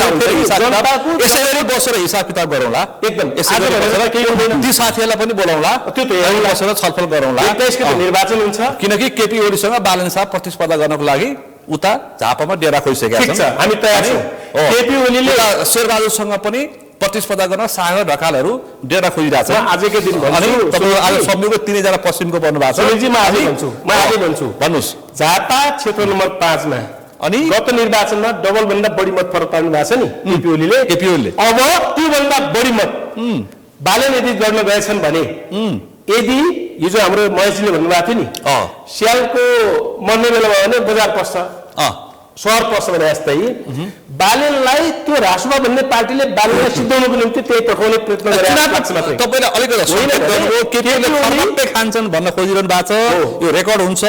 यसरी बसेर हिसाब किताब गरौँला। एकदम यसरी बसेर केही हुँदैन, ती साथीहरुलाई पनि बोलाउँला, त्यो त हेरौँला, बसेर छलफल गरौँला। 21 गते निर्वाचन हुन्छ, किनकि केपी ओलीसँग बालन शाह प्रतिस्पर्धा गर्नको लागि उता झापामा डेरा खोइसकेका छन्। हामी तयार छौं। केपी ओलीले शेरबहादुरसँग पनि प्रतिस्पर्धा गर्न सागर ढकालहरू डेरा खोजिरहेछ। आजकै दिन भन्छु, तपाईँ आज सम्मिलको 3 जना पश्चिमको बन्नु भएको छ। म आजै भन्छु भन्नुस्। झापा क्षेत्र नम्बर 5 मा अनि गत निर्वाचनमा डबल भन्दा बढी मत फरक पार्नु भएको छ नि केपी ओलीले। अब त्यो भन्दा बढी मत बालन यदि गर्न गएछन् भने यदि हिजो हाम्रो महेशजीले भन्नुभएको थियो नि स्यालको मर्ने बेला भयो भने बजार पस्छ, सहर पस्छ भने जस्तै बालनलाई त्यो रासुवा भन्ने पार्टीले बालनलाई सिद्धाउनको निम्ति त्यही पठाउने प्रयत्न गरिरहेको छ। तपाईले अलिकति केपीले खर्लप्पे खान्छन् भन्न खोजिरहनु भएको छ। यो रेकर्ड हुन्छ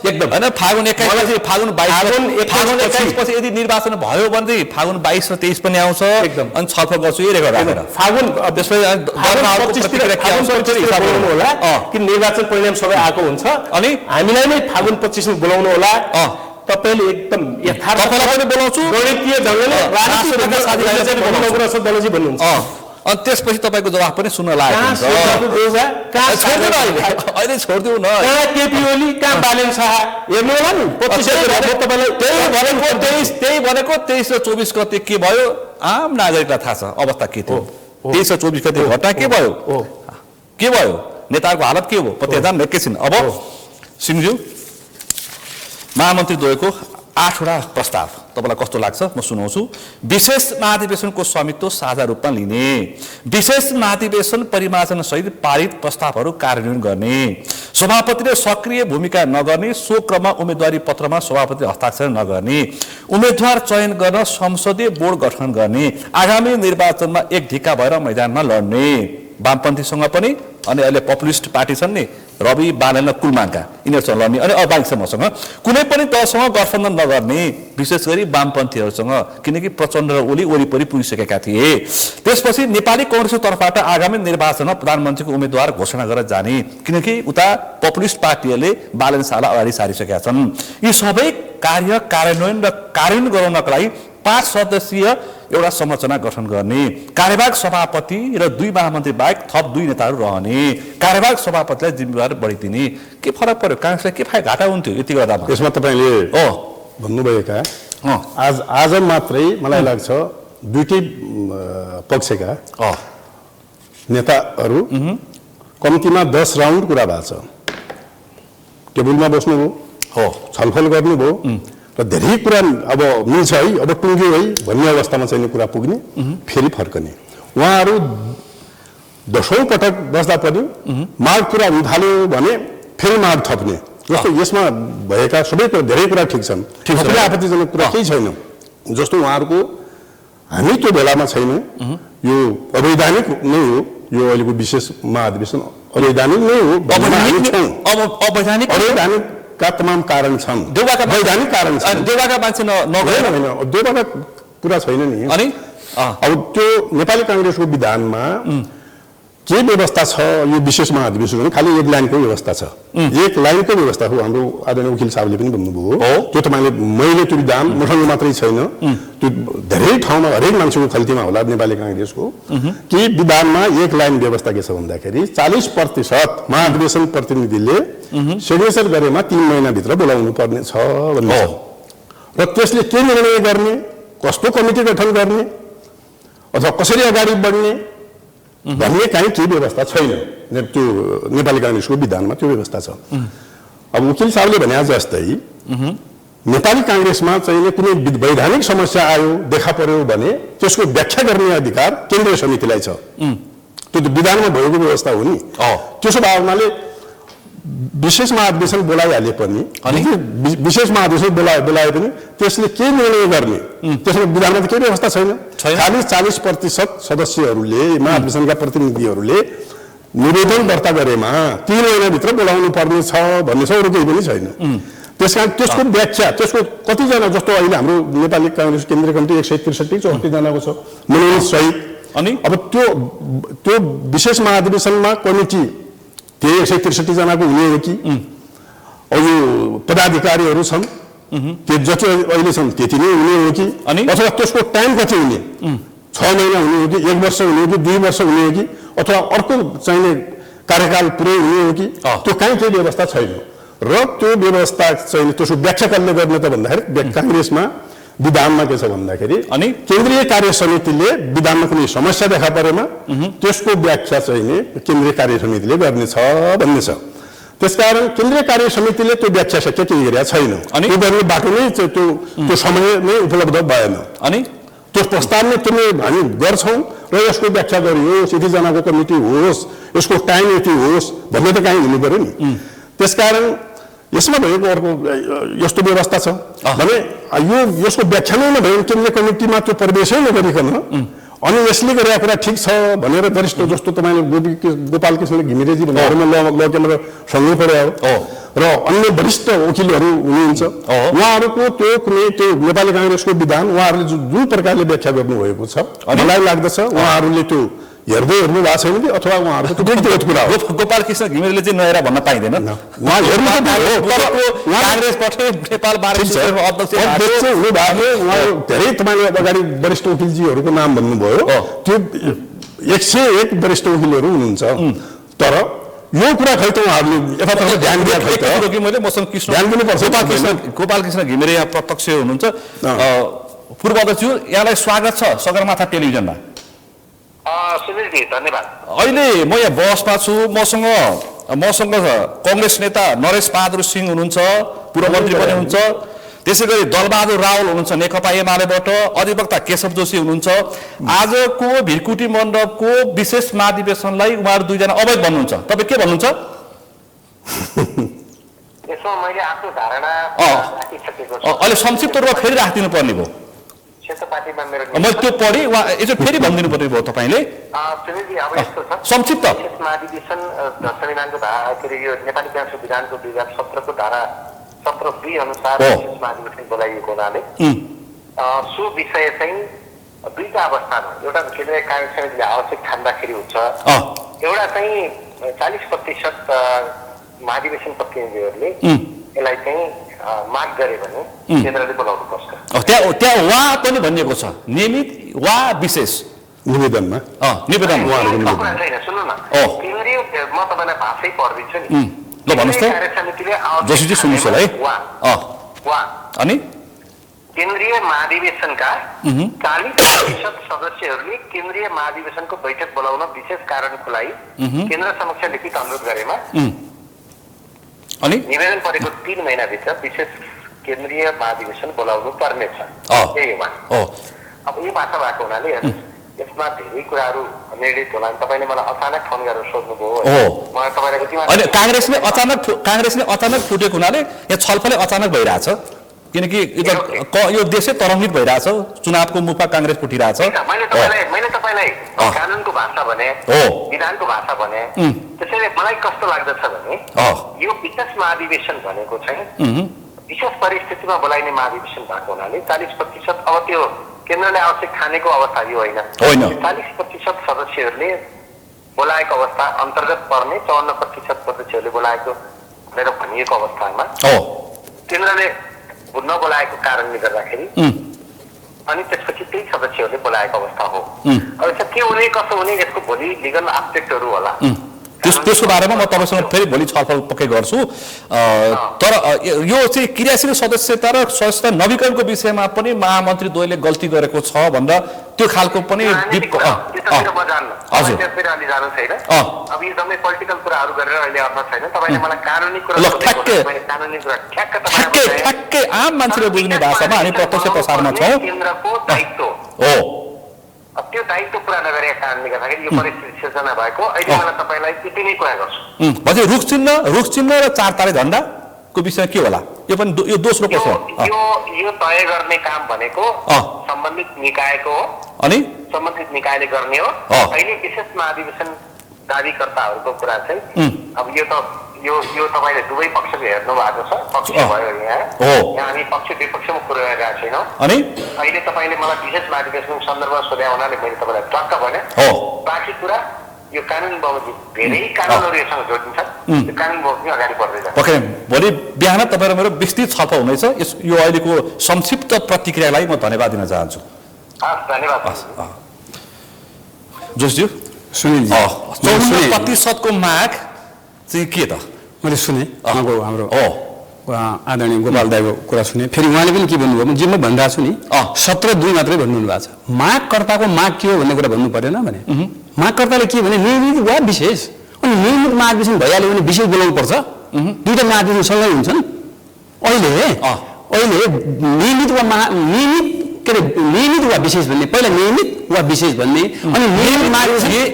एकदम हैन। फागुन 21 पछि फागुन 22 पछि यदि निर्वाचन भयो भने फागुन 22 र 23 पनि आउँछ एकदम। अनि छलफल गर्छु यो रेकर्ड राखेर फागुन त्यसपछि होला कि निर्वाचन परिणाम सबै आएको हुन्छ। अनि हामीलाई नै फागुन 25 मा बोलाउनु होला। तपाईले एकदम यथार्थ पनि बोलाउँछु, गणितीय ढंगले राजनीतिक साथीहरुलाई चाहिँ बोलाउनु छ दलजी भन्नुहुन्छ। अनि त्यसपछि तपाईको जवाफ पनि सुन्न लागेको हुन्छ। अहिले छोड्दिउ न। कहाँ केपी ओली, कहाँ बालन शाह हेर्नु होला नि। 25 तपाईलाई त्यही भनेको 23 र 24 गते के भयो आम नागरिकलाई थाहा छ अवस्था के थियो। 23 र 24 गते घटना के भयो, नेताको हालत के हो प्रतिदान एकैछिन। अब सिंहज्यू महामन्त्री द्वयको 8 वटा प्रस्ताव तपाईलाई कस्तो लाग्छ म सुनाउँछु। विशेष महाधिवेशनको स्वामित्व साझा रूपमा लिने, विशेष महाधिवेशन परिमार्जन सहित पारित प्रस्तावहरू कार्यान्वयन गर्ने, सभापतिले सक्रिय भूमिका नगर्ने, सो क्रममा उम्मेदवारी पत्रमा सभापतिले हस्ताक्षर नगर्ने, उम्मेदवार चयन गर्न संसदीय बोर्ड गठन गर्ने, आगामी निर्वाचनमा एक ढिक्का भएर मैदानमा लड्ने, वामपन्थीसँग पनि अनि अहिले पपुलिस्ट पार्टी छन् नि रवि बालन र कुलमानका यिनीहरूसँग लड्ने, अनि अबाइकसँग मसँग कुनै पनि दलसँग गठबन्धन नगर्ने, विशेष गरी वामपन्थीहरूसँग, किनकि प्रचण्ड र ओली वरिपरि पुगिसकेका थिए। त्यसपछि नेपाली कांग्रेसको तर्फबाट आगामी निर्वाचनमा प्रधानमन्त्रीको उम्मेदवार घोषणा गरेर जाने, किनकि उता पपुलिस्ट पार्टीहरूले बालन शाहलाई अगाडि सारिसकेका छन्। यी सबै कार्यान्वयन गराउनका लागि 5 सदस्यीय एउटा संरचना गठन गर्ने, कार्यवाहक सभापति र 2 महामन्त्री बाहेक थप 2 नेताहरू रहने, कार्यवाहक सभापतिलाई जिम्मेवार बढिदिने। के फरक पर्यो, कांग्रेसलाई के फाइदा घाटा हुन्थ्यो यति गर्दामा? यसमा तपाईले भन्नुभएका आज मात्रै मलाई लाग्छ दुईटै पक्षका नेताहरू कम्तीमा 10 राउन्ड कुरा भएको छ। टेबलमा बस्नुभयो, छलफल गर्नुभयो र धेरै कुरा अब मिल्छ है, अब टुङ्ग्यो है भन्ने अवस्थामा चाहिँ कुरा पुग्ने, फेरि फर्कने। उहाँहरू 10औं पटक बस्दा पनि माग कुरा हुन थाल्यो भने फेरि माग थप्ने, जस्तो यसमा भएका सबै कुरा धेरै कुरा ठिक छन्, सबैले आपत्तिजनक कुरा केही छैन। जस्तो उहाँहरूको हामी त्यो बेलामा छैनौँ, यो अवैधानिक नै हो, यो अहिलेको विशेष महाधिवेशन अवैधानिक नै हो। अवैधानिक का तमाम कारण छन्, वैधानिक कारण छन्। देवाका मान्छे नगएर हैन, देवाका कुरा छैन नि। अनि अब त्यो नेपाली कांग्रेसको विधानमा के व्यवस्था छ, यो विशेष महाधिवेशन खाली एक लाइनको व्यवस्था छ, एक लाइनको व्यवस्था हो। हाम्रो आदरणीय वकिल साहबले पनि भन्नुभयो, त्यो तपाईले मैले त्यो विधान मसँग मात्रै छैन, त्यो धेरै ठाउँमा हरेक मान्छेको खल्तीमा होला नेपाली कांग्रेसको, कि विधानमा एक लाइन व्यवस्था के छ भन्दाखेरि 40% महाधिवेशन प्रतिनिधिले सिग्नेचर गरेमा 3 महिनाभित्र बोलाउनु पर्ने छ भन्ने छ। र त्यसले के निर्णय गर्ने, कस्तो कमिटी गठन गर्ने अथवा कसरी अगाडि बढ्ने भन्ने काहीँ केही व्यवस्था छैन त्यो नेपाली काङ्ग्रेसको विधानमा त्यो व्यवस्था छ अब वकिल साहबले भने जस्तै नेपाली काङ्ग्रेसमा चाहिँ कुनै वैधानिक समस्या आयो देखा पर्यो भने त्यसको व्याख्या गर्ने अधिकार केन्द्रीय समितिलाई छ त्यो त विधानमा भएको व्यवस्था हो नि त्यसो भए हुनाले विशेष महाधिवेशन बोलाइहाले पनि विशेष महाधिवेशन बोलाए पनि त्यसले के निर्णय गर्ने त्यसमा विधानमा त केही व्यवस्था छैन खालि 40% सदस्यहरूले महाधिवेशनका प्रतिनिधिहरूले निवेदन दर्ता गरेमा 3 महिनाभित्र बोलाउनु पर्ने छ भन्ने छ अरू केही पनि छैन त्यसकारण त्यसको व्याख्या त्यसको कतिजना जस्तो अहिले हाम्रो नेपाली काङ्ग्रेस केन्द्रीय कमिटी 163 64 जनाको छ मनोनयन सहित अनि अब त्यो विशेष महाधिवेशनमा कमिटी त्यही 163 जनाको हुने हो कि अब यो पदाधिकारीहरू छन् त्यो जति अहिले छन् त्यति नै हुने हो कि अथवा त्यसको टाइम कति हुने 6 महिना हुने हो कि 1 वर्ष हुने हो कि 2 वर्ष हुने हो कि अथवा अर्को चाहिने कार्यकाल पुरै हुने हो कि त्यो कहीँ केही व्यवस्था छैन र त्यो व्यवस्था चाहिँ त्यसको व्याख्या कसले गर्ने त भन्दाखेरि काङ्ग्रेसमा विधानमा के छ भन्दाखेरि अनि केन्द्रीय कार्य समितिले विधानमा कुनै समस्या देखा परेमा त्यसको व्याख्या चाहिँ केन्द्रीय कार्य समितिले गर्नेछ भन्ने छ त्यसकारण केन्द्रीय कार्य समितिले त्यो व्याख्या सत्य केही गरेका छैन त्यो गर्ने बाटो नै त्यो समय नै उपलब्ध भएन अनि त्यो प्रस्तावले तिमी हामी गर्छौँ र यसको व्याख्या गरियोस् यतिजनाको कमिटी होस् यसको टाइम यति होस् भन्ने त काहीँ हुनु पर्यो नि त्यसकारण यसमा भएको अर्को यस्तो व्यवस्था छ भने यसको व्याख्या नै नभए केन्द्रीय कमिटीमा त्यो प्रवेशै नगरिकन अनि यसले गरेका कुरा ठिक छ भनेर वरिष्ठ जस्तो तपाईँले गोपाल कृष्ण घिमिरेजी भन्नेहरूमा लगेर सँगै पऱ्यो र अन्य वरिष्ठ वकिलहरू हुनुहुन्छ उहाँहरूको त्यो कुनै त्यो नेपाली काङ्ग्रेसको विधान उहाँहरूले जुन प्रकारले व्याख्या गर्नुभएको छ मलाई लाग्दछ उहाँहरूले त्यो हेर्दै हेर्नु भएको छैन कि अथवा उहाँहरूको व्यक्तिगत कुरा हो गोपाल कृष्ण घिमिरेले चाहिँ नहेर भन्न पाइँदैन उहाँ हेर्नु काङ्ग्रेस नेपाल बार अध्यक्ष उहाँ धेरै तपाईँले अगाडि वरिष्ठ वकिलजीहरूको नाम भन्नुभयो त्यो 101 वरिष्ठ वकिलहरू हुनुहुन्छ तर यो कुरा खै त उहाँहरूले यथातर्फ ध्यान दिए खै त मैले मसँग कृष्ण ध्यान दिनुपर्छ गोपाल कृष्ण घिमिरे यहाँ प्रत्यक्ष हुनुहुन्छ पूर्व अध्यक्षज्यू यहाँलाई स्वागत छ सगरमाथा टेलिभिजनमा सुनिलजी धन्यवाद अहिले म यहाँ बसमा छु मसँग कङ्ग्रेस नेता नरेश बहादुर सिंह हुनुहुन्छ पूर्व मन्त्री पनि हुनुहुन्छ त्यसै गरी दलबहादुर रावल हुनुहुन्छ नेकपा एमालेबाट अधिवक्ता केशव जोशी हुनुहुन्छ आजको भिरकुटी मण्डपको विशेष महाधिवेशनलाई उहाँहरू दुईजना अवैध भन्नुहुन्छ तपाईँ के भन्नुहुन्छ यसमा मैले आफ्नो धारणा राखिसकेको छु अहिले संक्षिप्त रूपमा फेरि राखिदिनु पर्ने भयो क्षेत्रपातीमा मेरो मैले त्यो पढेँ यसो फेरि भनिदिनु पर्ने भयो तपाईँले सुनिलजी अब यस्तो छ संक्षिप्त विशेष महाधिवेशन संविधानको धारा के अरे यो नेपाली काङ्ग्रेस विधानको 2017 को धारा 17B अनुसार विशेष महाधिवेशन बोलाइएको हुनाले सो विषय चाहिँ दुईटा अवस्थामा एउटा केन्द्रीय कार्य समितिले आवश्यक ठान्दाखेरि हुन्छ एउटा चाहिँ 40% महाधिवेशन प्रतिनिधिहरूले यसलाई चाहिँ माग गरे भने केन्द्रले बोलाउनु पर्छ त्यहाँ उहाँ पनि भनिएको छ नियमित वा विशेष निवेदनमा सुन्नु न केन्द्रीय म तपाईँलाई भाषै पढिदिन्छु नि ल भन्नुहोस् त कार्य समितिले जोशीजी सुन्नुहोस् होला है अनि केन्द्रीय महाधिवेशनका 40% सदस्यहरूले केन्द्रीय महाधिवेशनको बैठक बोलाउन विशेष कारणको लागि केन्द्र समक्ष लिखित अनुरोध गरेमा अनि निवेदन परेको 3 महिनाभित्र विशेष केन्द्रीय महाधिवेशन बोलाउनु पर्नेछ यही हो अब यो भाषा भएको हुनाले यसमा धेरै कुराहरू निर्णित होला तपाईँले मलाई अचानक फोन गरेर सोध्नुभयो मलाई तपाईँलाई काङ्ग्रेसले अचानक फुटेको हुनाले यहाँ छलफलै अचानक भइरहेछ किनकि यो देशै तरङ्गित भइरहेछ चुनावको मुखमा काङ्ग्रेस फुटिरहेछ मैले तपाईँलाई कानुनको भाषा भने विधानको भाषा भने त्यसैले मलाई कस्तो लाग्दछ भने यो विशेष महाधिवेशन भनेको चाहिँ विशेष परिस्थितिमा बोलाइने महाधिवेशन भएको हुनाले 40% अब त्यो केन्द्रले आवश्यक ठानेको अवस्था यो होइन 40% सदस्यहरूले बोलाएको अवस्था अन्तर्गत पर्ने 54% सदस्यहरूले बोलाएको भनेर भनिएको अवस्थामा केन्द्रले नबोलाएको कारणले गर्दाखेरि अनि त्यसपछि त्यही सदस्यहरूले बोलाएको अवस्था हो अब यसो के हुने कसो हुने यसको भोलि लिगल आस्पेक्टहरू होला त्यसको बारेमा म तपाईँसँग फेरि भोलि छलफल पक्कै गर्छु। तर यो चाहिँ क्रियाशील सदस्यता र सदस्यता नवीकरणको विषयमा पनि महामन्त्री द्वयले गल्ती गरेको छ भनेर त्यो खालको पनि हजुर त्यसतिर अलि जानु छैन। अब यो जम्मै पोलिटिकल कुराहरू गरेर अहिले अर्थ छैन। तपाईँले मलाई कानुनी कुरा कानुनी कुरा ठ्याक्कै आम मान्छेले बुझ्ने भाषामा हामी प्रत्यक्ष प्रसारमा छौँ। केन्द्रको दायित्व हो त्यो दायित्व पुरा नगरेका कारणले गर्दाखेरि यो परिस्थिति सिर्जना भएको। अहिले मलाई तपाईँलाई यति नै कुरा गर्छु। भने रुख चिन्ह र 4 तारे झण्डाको विषय के होला? यो पनि यो दोस्रो प्रश्न। यो तय गर्ने काम भनेको सम्बन्धित निकायको हो अनि सम्बन्धित निकायले गर्ने हो। अहिले विशेष महाधिवेशन दाबीकर्ताहरूको कुरा चाहिँ अब यो तपाईँले दुवै पक्षको हेर्नु भएको छ। पक्ष भयो यहाँ हामी पक्ष विपक्षमा कुरा गरिरहेका छैनौँ। अनि अहिले तपाईँले मलाई विशेष महाधिवेशनको सन्दर्भमा सोध्या हुनाले मैले तपाईँलाई टक्क भने बाँकी कुरा यो कानुन बमोजिम धेरै कानुनहरू यससँग जोडिन्छन्। त्यो कानुन बमोजिम अगाडि बढ्दै जान्छ। ओके, भोलि बिहान तपाईँ र मेरो विस्तृत छलफल हुनेछ। यो अहिलेको संक्षिप्त प्रतिक्रियालाई म धन्यवाद दिन चाहन्छु। हस्, धन्यवाद जोशीज्यू। सुनिलजी 54% माग चाहिँ के त? मैले सुने हाम्रो आदरणीय गोपाल दाईको कुरा सुने। फेरि उहाँले पनि के भन्नुभयो जे म भनिरहेको छु नि 17(2) मात्रै भन्नु भएको छ। मागकर्ताको माग के हो भन्ने कुरा भन्नु परेन भने मागकर्ताले के भने नियमित वा विशेष। अनि नियमित महाधिवेशन भइहाल्यो भने विशेष बोलाउनु पर्छ। दुईटा महाधिवेशन सँगै हुन्छन्। अहिले नियमित वा नियमित वा विशेष भन्ने पहिला नियमित वा विशेष भन्ने अनि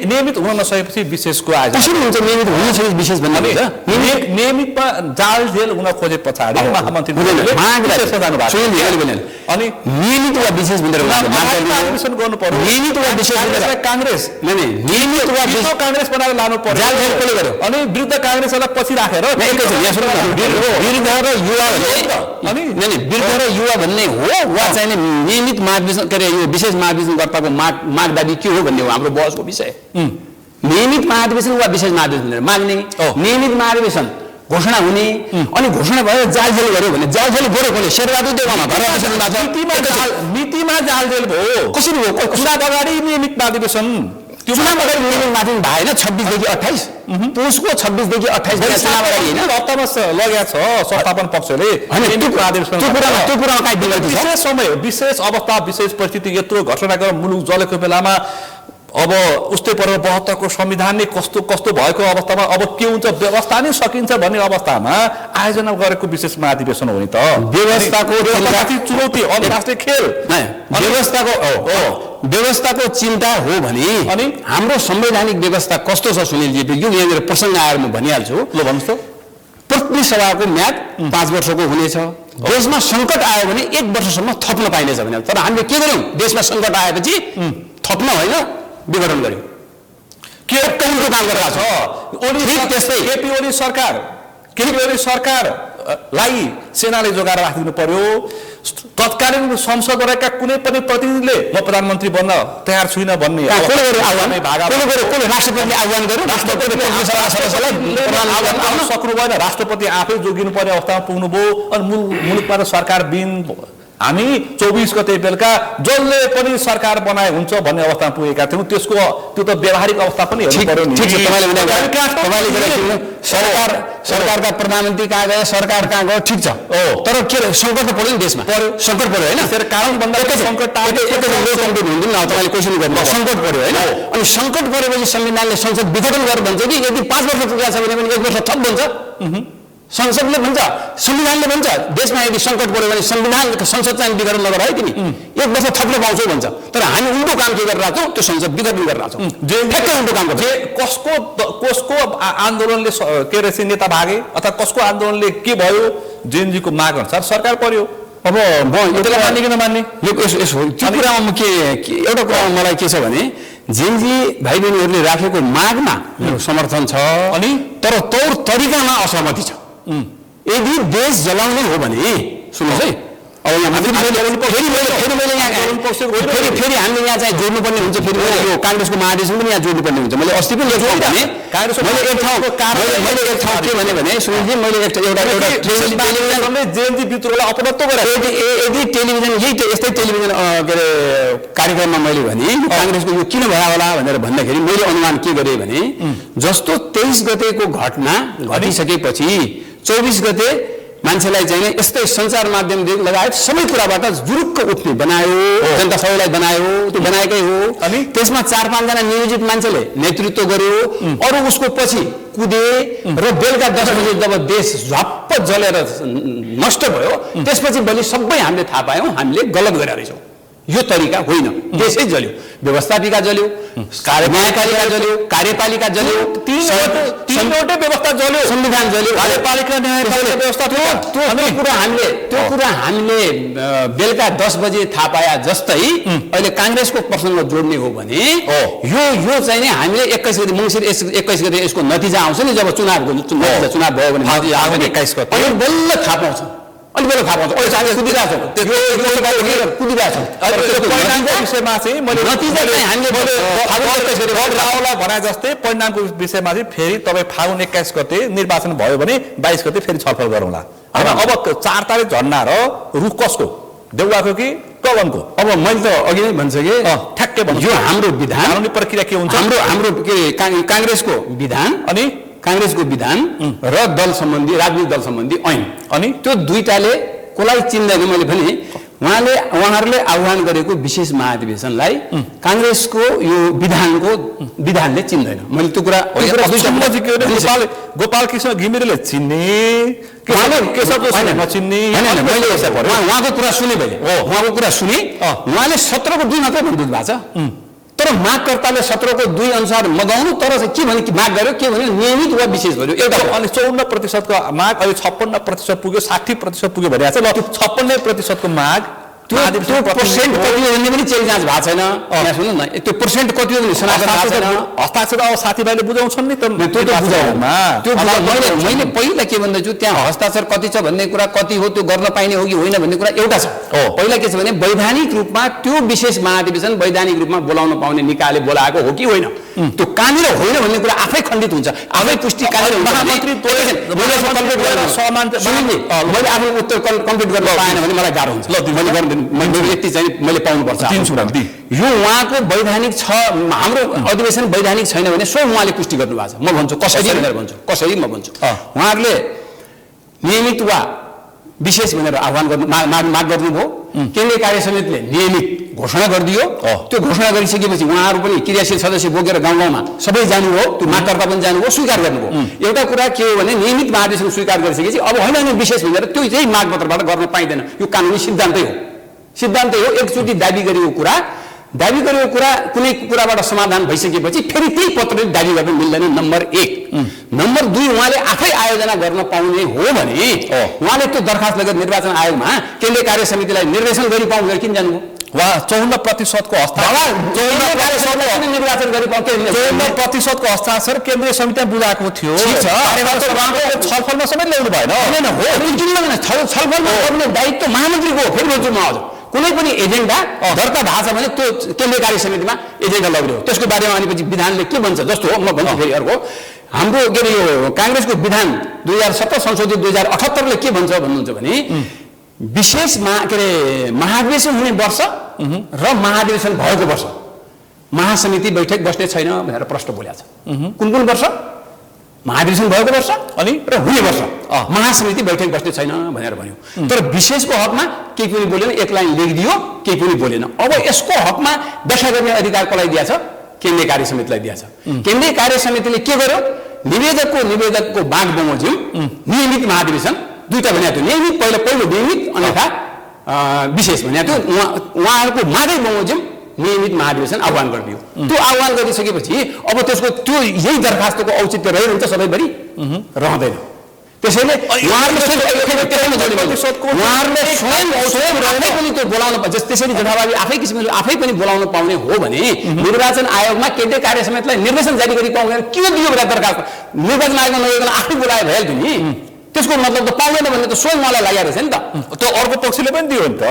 नियमित हुन नसकेपछि विशेषको आयोजना कसरी हुन्छ? नियमित हुन नसकेपछि विशेष भन्ने नियमितमा जालझेल हुन खोजे पछाडि महामन्त्री अनि नियमित वा विशेष भनेर गर्नु पर्यो। नियमित वा विशेष काङ्ग्रेस नियमित वा विशेष काङ्ग्रेस बनाएर लानु पर्यो। जालझेल कसले गर्यो? अनि विरुद्ध काङ्ग्रेसलाई पछि राखेर विरुद्ध र युवा अनि विरुद्ध र युवा भन्ने हो वा चाहिँ नियमित महाधिवेशन के अरे यो विशेष महाधिवेशनकर्ताको माग दाबी के हो भन्ने हो हाम्रो बहसको विषय। नियमित महाधिवेशन वा विशेष महाधिवेशन माग्ने नियमित महाधिवेशन घोषणा हुने अनि घोषणा भएर जालझेल गर्यो भने जालझेल गर्यो भने शेरबहादुर देवामा मितिमा जालझेल भयो। कसरी हो? चुनाव अगाडि नियमित महाधिवेशन चुनाव अगाडि नियमित महाधिवेशन भएन 26 देखि 28 पुसको 26 देखि 28 चुनाव अगाडि हैन हप्तामा लगेको छ संस्थापन पक्षले। त्यो कुरा काहीँ बिगल्ती छ? विशेष समय विशेष अवस्था विशेष परिस्थिति यत्रो घटना गरेर मुलुक जलेको बेलामा अब उस्तै पर 72 को संविधान नै कस्तो भएको अवस्थामा अब के हुन्छ व्यवस्था नै सकिन्छ भन्ने अवस्थामा आयोजना गरेको विशेष महाधिवेशन हो नि त। व्यवस्थाको चुनौती अन्तर्राष्ट्रिय खेल व्यवस्थाको चिन्ता हो भने अनि हाम्रो संवैधानिक व्यवस्था कस्तो छ सुनिलजी? यो यहाँनिर प्रसङ्ग आएर म भनिहाल्छु। ल भन्नुहोस् त। प्रतिनिधि सभाको म्याद 5 वर्षको हुनेछ। देशमा सङ्कट आयो भने 1 वर्षसम्म थप्न पाइनेछ भने तर हामीले के गर्यौँ? देशमा सङ्कट आएपछि थप्न होइन विघटन गर्यो। के कौनको काम गरिरहेको छ? त्यस्तै केपी सरकारलाई सेनाले जोगाएर राखिदिनु पर्यो। तत्कालीन संसद रहेका कुनै पनि प्रतिनिधिले म प्रधानमन्त्री बन्न तयार छुइनँ भन्ने राष्ट्रपतिले आह्वान गर्यो। सक्नु भएन। राष्ट्रपति आफै जोगिनु पर्ने अवस्थामा पुग्नुभयो। अनि मुलुकमा त सरकारविहीन हामी 24 गते बेलुका जसले पनि सरकार बनाए हुन्छ भन्ने अवस्थामा पुगेका थियौँ। त्यो त व्यावहारिक अवस्था पनि हेर्नु पर्यो नि। सरकारका प्रधानमन्त्री कहाँ गए, सरकार कहाँ गयो, ठिक छ। तर के सङ्कट त पर्यो नि देशमा, सङ्कट पर्यो होइन? कारण भन्दा सङ्कट तपाईँले क्वेसन गर्नु सङ्कट पर्यो होइन? अनि सङ्कट परेपछि संविधानले संसद विघटन गर भन्छ कि यदि 5 वर्ष पुगेको छ भने 1 वर्ष थप भन्छ। संसदले भन्छ, संविधानले भन्छ देशमा यदि सङ्कट पर्यो भने संसद चाहिँ विघटन नगर है तिमी 1 वर्ष थप्न पाउँछौ भन्छ। तर हामी उल्टो काम के गरिरहेको छौँ? त्यो संसद विघटन गरिरहेको छौँ। उल्टो काम गर्छ। कसको आन्दोलनले के रहेछ नेता भागे अथवा कसको आन्दोलनले के भयो? जेएनजीको माग अनुसार सरकार पर्यो। अब म यसलाई मान्ने कि नमान्ने यसो त्यो कुरामा म के एउटा कुरामा मलाई के छ भने जेएनजी भाइ बहिनीहरूले राखेको मागमा मेरो समर्थन छ अनि तर तौर तरिकामा असहमति छ। यदि देश जलाउने हो भने सुन्नुहोस् है, अब यहाँ फेरि हामीले यहाँ चाहिँ जोड्नुपर्ने हुन्छ, फेरि यो काङ्ग्रेसको महाधिवेशन पनि यहाँ जोड्नुपर्ने हुन्छ। मैले अस्ति पनि लेखेको भने मैले एक ठाउँ के भने सुनिलजी, मैले एउटा जेएनजी विद्रोहलाई अपराध गरेँ। यदि टेलिभिजन यस्तै टेलिभिजन के अरे कार्यक्रममा मैले भने काङ्ग्रेसको यो किन भयो होला भनेर भन्दाखेरि मैले अनुमान के गरेँ भने जस्तो 23 गतेको घटना घटिसकेपछि 24 गते मान्छेलाई चाहिँ यस्तै सञ्चार माध्यमदेखि लगायत सबै कुराबाट जुरुक्क उठ्ने बनायो, जनता सबैलाई बनायो, त्यो बनाएकै हो। अनि त्यसमा 4-5 जना नियोजित मान्छेले नेतृत्व गर्यो, अरू उसको पछि कुदे र बेलुका 10 बजे जब देश झप्प जलेर नष्ट भयो त्यसपछि भोलि सबै हामीले थाहा पायौँ हामीले गलत गरेका रहेछौँ। यो तरिका होइन, देशै जल्यो, व्यवस्थापिका जल्यो, न्यायपालिका जल्यो, कार्यपालिका जल्यो, तीनवटै व्यवस्था जल्यो, संविधान जल्यो, कार्यपालिका न्यायपालिका व्यवस्था त्यो कुरा हामीले बेलुका 10 बजे थाहा पाए जस्तै अहिले काङ्ग्रेसको प्रसङ्ग जोड्ने हो भने यो चाहिँ नि हामीले 21 गते मङ्सिर 21 गते यसको नतिजा आउँछ नि, जब चुनाव भयो भने नतिजा आउँछ नि 21 गते अहिले बल्ल थाहा पाउँछ, अहिले बेला थाहा पाउँछ। अहिले हामी कुदिरहेको विषयमा चाहिँ मैले नतिजा चाहिँ हामीले भने जस्तै परिणामको विषयमा चाहिँ फेरि तपाईँ फागुन 21 गते निर्वाचन भयो भने 22 गते फेरि छलफल गरौँला। अब 4 तारिक झन्डा र रुख कसको, देउवाको कि कवनको? अब मैले त अघि नै भनिसकेँ, ठ्याक्कै भन्छु यो हाम्रो विधान, कानुनी प्रक्रिया के हुन्छ, हाम्रो के काङ्ग्रेसको विधान अनि काङ्ग्रेसको विधान र दल सम्बन्धी राजनीतिक दल सम्बन्धी ऐन, अनि त्यो दुईटाले कसलाई चिन्दैन। मैले भने उहाँहरूले आह्वान गरेको विशेष महाधिवेशनलाई काङ्ग्रेसको यो विधानले चिन्दैन। मैले त्यो कुरा गोपाल कृष्ण घिमिरेले चिन्ने, उहाँको कुरा सुने मैले, उहाँको कुरा सुने, उहाँले 17 को 2 मात्रै भन्नु भएको छ, तर मागकर्ताले 17 को 2 अनुसार मगाउनु, तर के भने माग गर्यो, के भन्यो नियमित वा विशेष गर्यो एउटा। अनि 54% को माग अहिले 56% पुग्यो, 60% पुग्यो भनिरहेको छ। ल 56% को माग त्यो पर्सेन्ट कति हो भन्ने पनि चेक जाँच भएको छैन। यहाँ सुन्नु न, त्यो पर्सेन्ट कति हो भने हस्ताक्षर अब साथीभाइले बुझाउँछन् नि, मैले पहिला के भन्दैछु त्यहाँ हस्ताक्षर कति छ भन्ने कुरा, कति हो त्यो गर्न पाइने हो कि होइन भन्ने कुरा एउटा छ। पहिला के छ भने वैधानिक रूपमा त्यो विशेष महाधिवेशन वैधानिक रूपमा बोलाउन पाउने निकायले बोलाएको हो कि होइन, त्यो कहाँनिर होइन भन्ने कुरा आफै खण्डित हुन्छ, आफै पुष्टि कहाँनिर हुन्छ। मैले आफ्नो उत्तर कम्प्लिट गर्न पाएन भने मलाई गाह्रो हुन्छ। यति चाहिँ मैले पाउनुपर्छ। यो उहाँको वैधानिक छ, हाम्रो अधिवेशन वैधानिक छैन भने सो उहाँले पुष्टि गर्नुभएको छ। म भन्छु कसरी भनेर भन्छु, कसरी म भन्छु, उहाँहरूले नियमित वा विशेष भनेर आह्वान गर्नु माग गर्नुभयो, केन्द्रीय कार्य समितिले नियमित घोषणा गरिदियो। त्यो घोषणा गरिसकेपछि उहाँहरू पनि क्रियाशील सदस्य बोकेर गाउँ गाउँमा सबै जानुभयो, त्यो मागकर्ता पनि जानुभयो, स्वीकार गर्नुभयो। एउटा कुरा के हो भने नियमित महाधिवेशन स्वीकार गरिसकेपछि अब होइन भने विशेष भनेर त्यो चाहिँ मागपत्रबाट गर्न पाइँदैन, यो कानुनी सिद्धान्तै हो। एकचोटि दाबी गरेको कुरा कुनै कुराबाट समाधान भइसकेपछि फेरि त्यही पत्रले दाबी गर्न मिल्दैन, नम्बर 1। नम्बर 2, उहाँले आफै आयोजना गर्न पाउने हो भने उहाँले त्यो दरखास्त लगेर निर्वाचन आयोगमा केन्द्रीय कार्य समितिलाई निर्देशन गरी पाउनु किन जानुभयो? 54% को हस्ताक्षर हस्ताक्षर केन्द्रीय समितिमा बुझाएको थियो। छलफलमा समेत ल्याउनु भएन। छलफलमा गर्ने दायित्व महामन्त्रीको हो। फेरि भन्छु म आज कुनै पनि एजेन्डा दर्ता भएको छ भने त्यो केन्द्रीय कार्य समितिमा एजेन्डा लग्यो, त्यसको बारेमा भनेपछि विधानले के भन्छ जस्तो हो। म भन्छु फेरि अर्को, हाम्रो के अरे यो काङ्ग्रेसको विधान 2017 संशोधित 2078ले के भन्छ भन्नुहुन्छ भने विशेष के अरे महाधिवेशन हुने वर्ष र महाधिवेशन भएको वर्ष महासमिति बैठक बस्ने छैन भनेर प्रश्न बोलेको छ। कुन वर्ष? महाधिवेशन भएको वर्ष अनि र हुने वर्ष महासमिति बैठक बस्ने छैन भनेर भन्यो। तर विशेषको हकमा केही पनि बोलेन, एक लाइन लेखिदियो, केही पनि बोलेन। अब यसको हकमा व्याख्या गर्ने अधिकार कसलाई दिएको छ? केन्द्रीय कार्य समितिलाई दिएको छ। केन्द्रीय कार्य समितिले के गर्यो? निवेदकको बाँड बमोजिम नियमित महाधिवेशन दुईटा भनेको थियो, नियमित पहिलो नियमित अन्यथा विशेष भनेको थियो। उहाँहरूको मागै बमोजिम नियमित महाधिवेशन आह्वान गरिदियो। त्यो आह्वान गरिसकेपछि अब त्यसको त्यो यही दरखास्तको औचित्य रहिरहन्छ सधैँभरि? रहँदैन। त्यसैले त्यसरी जथाभावी आफै पनि बोलाउन पाउने हो भने निर्वाचन आयोगमा केन्द्रीय कार्य समितिलाई निर्देशन जारी गरी पाउने के दियो भने दरखास्त निर्वाचन आयोगमा लगेर आफै बोलाए भइहाल्थ्यो नि। त्यसको मतलब त पाउँदैन भन्ने त स्वयं उहाँलाई लागेको रहेछ नि त। त्यो अर्को पक्षले पनि दियो नि त।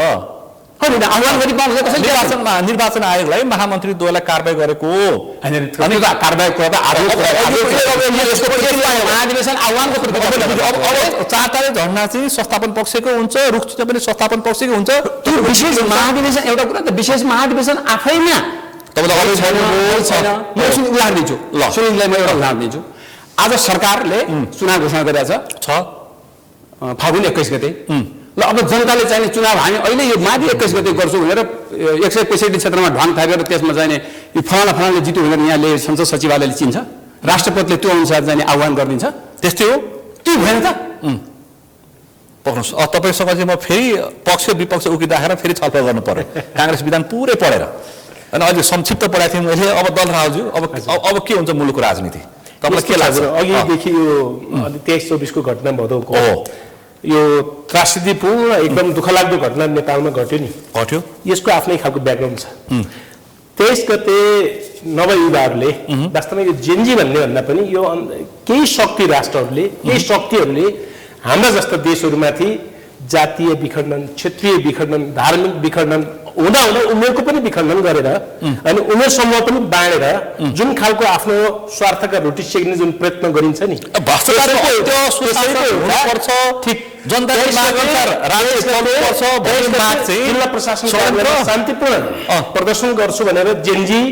होइन आह्वान गरी पाउँछ कसैले निर्वाचन आयोगलाई महामन्त्रीद्वयलाई कारबाही गरेको अनि कारबाही कुरा महाधिवेशन आह्वानको अब 4 तारिक धर्ना चाहिँ संस्थापन पक्षको हुन्छ, रुख छिट्टा पनि संस्थापन पक्षको हुन्छ। त्यो विशेष महाधिवेशन एउटा कुरा त विशेष महाधिवेशन आफैमा तपाईँलाई छैन। म उदाहरण दिन्छु ल सुनिललाई म एउटा उदाहरण दिन्छु। आज सरकारले चुनाव घोषणा गरेको छ फागुन 21 गते। ल अब जनताले चाहिने चुनाव हामी अहिले यो माघ 21 गते गर्छौँ भनेर 165 क्षेत्रमा ढाङ थापेर त्यसमा चाहिने यो फलानाले जित्यो भनेर यहाँले संसद सचिवालयले चिन्छ, राष्ट्रपतिले त्यो अनुसार चाहिने आह्वान गरिदिन्छ। त्यस्तै हो, त्यो भएन त। पक्नुहोस्, तपाईँसँग चाहिँ म फेरि पक्ष विपक्ष उकिराखेर फेरि छलफल गर्नु पर्यो काङ्ग्रेस विधान पुरै पढेर। अनि अहिले संक्षिप्त पढाएको थिएँ मैले। अब दल राजुज्यू अब के हुन्छ मुलुकको राजनीति तपाईँलाई के लाग्छ? अघिदेखि यो 23-24 को घटना भदौको यो त्रासदीपूर्ण एकदम दुःखलाग्दो घटना नेपालमा घट्यो नि, घट्यो। यसको आफ्नै खालको ब्याकग्राउन्ड छ। 23 गते नवयुवाहरूले वास्तवमा यो जेन्जी भन्ने भन्दा पनि यो केही शक्ति राष्ट्रहरूले केही शक्तिहरूले हाम्रा जस्ता देशहरूमाथि जातीय विखण्डन, क्षेत्रीय विखण्डन, धार्मिक विखण्डन हुँदा हुँदा उमेरको पनि विखण्डन गरेर अनि उमेर समूह पनि बाँडेर जुन खालको आफ्नो स्वार्थका रोटी सेक्ने जुन प्रयत्न गरिन्छ नि, जिल्ला प्रशासन शान्तिपूर्ण प्रदर्शन गर्छु भनेर जेन्जी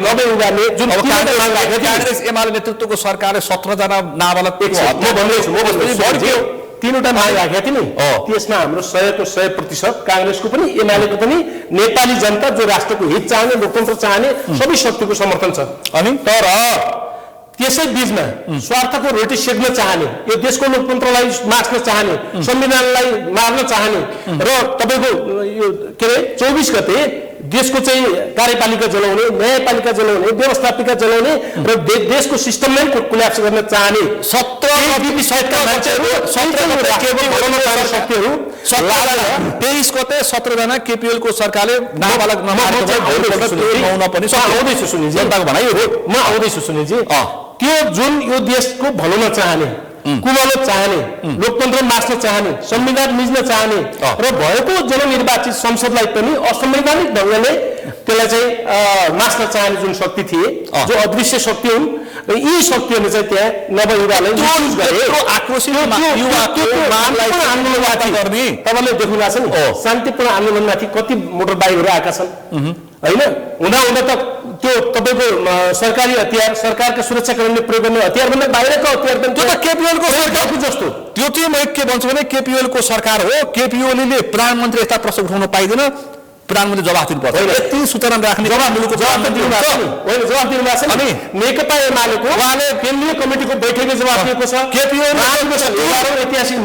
नवयुवाले जुन काङ्ग्रेस एमाले नेतृत्वको सरकारले 17 जना नाबालक 3वटा माग राखेका थिए नि, त्यसमा हाम्रो 100% काङ्ग्रेसको पनि एमालेको पनि नेपाली जनता जो राष्ट्रको हित चाहने, लोकतन्त्र चाहने सबै शक्तिको समर्थन छ। अनि तर त्यसै बीचमा स्वार्थको रोटी सेक्न चाहने, यो देशको लोकतन्त्रलाई मार्न चाहने, संविधानलाई मार्न चाहने र तपाईँको यो के अरे 24 गते देशको चाहिँ कार्यपालिका जलाउने, न्यायपालिका जलाउने, व्यवस्थापिका जलाउने र देशको सिस्टमलाई कोल्याप्स गर्न चाहने 23 गते 17 जना केपीएल को सरकारले नाबालक म आउँदैछु सुनिलजी। त्यो जुन यो देशको भलो नचाहने, कुभलो चाहने, लोकतन्त्र मास्न चाहने, संविधान मिच्न चाहने र भएको जननिर्वाचित संसदलाई पनि असंवैधानिक ढङ्गले त्यसलाई चाहिँ मास्न चाहने जुन शक्ति थिए, जो अदृश्य शक्ति हुन्, र यी शक्तिहरूले चाहिँ त्यहाँ नवयुवालाई युज गरे। तपाईँले देख्नु भएको छ नि शान्तिपूर्ण आन्दोलनमाथि कति मोटर बाइकहरू आएका छन् होइन। हुँदा हुँदा त त्यो तपाईँको सरकारी हतियार, सरकारका सुरक्षाकर्मीले प्रयोग गर्ने हतियारभन्दा बाहिरको हतियार पनि त्यो त केपीएलको सरकारको जस्तो। त्यो चाहिँ म के भन्छु भने केपीएलको सरकार हो, केपीओलीले प्रधानमन्त्री यस्ता प्रश्न उठाउन पाइँदैन, प्रधानमन्त्री जवाफ दिनुपर्छ। यति सूचना राख्ने जवाफ दिनुभएको छ नि। नेकपा एमालेको उहाँले केन्द्रीय कमिटिको बैठकले जवाफ दिएको छ। ऐतिहासिक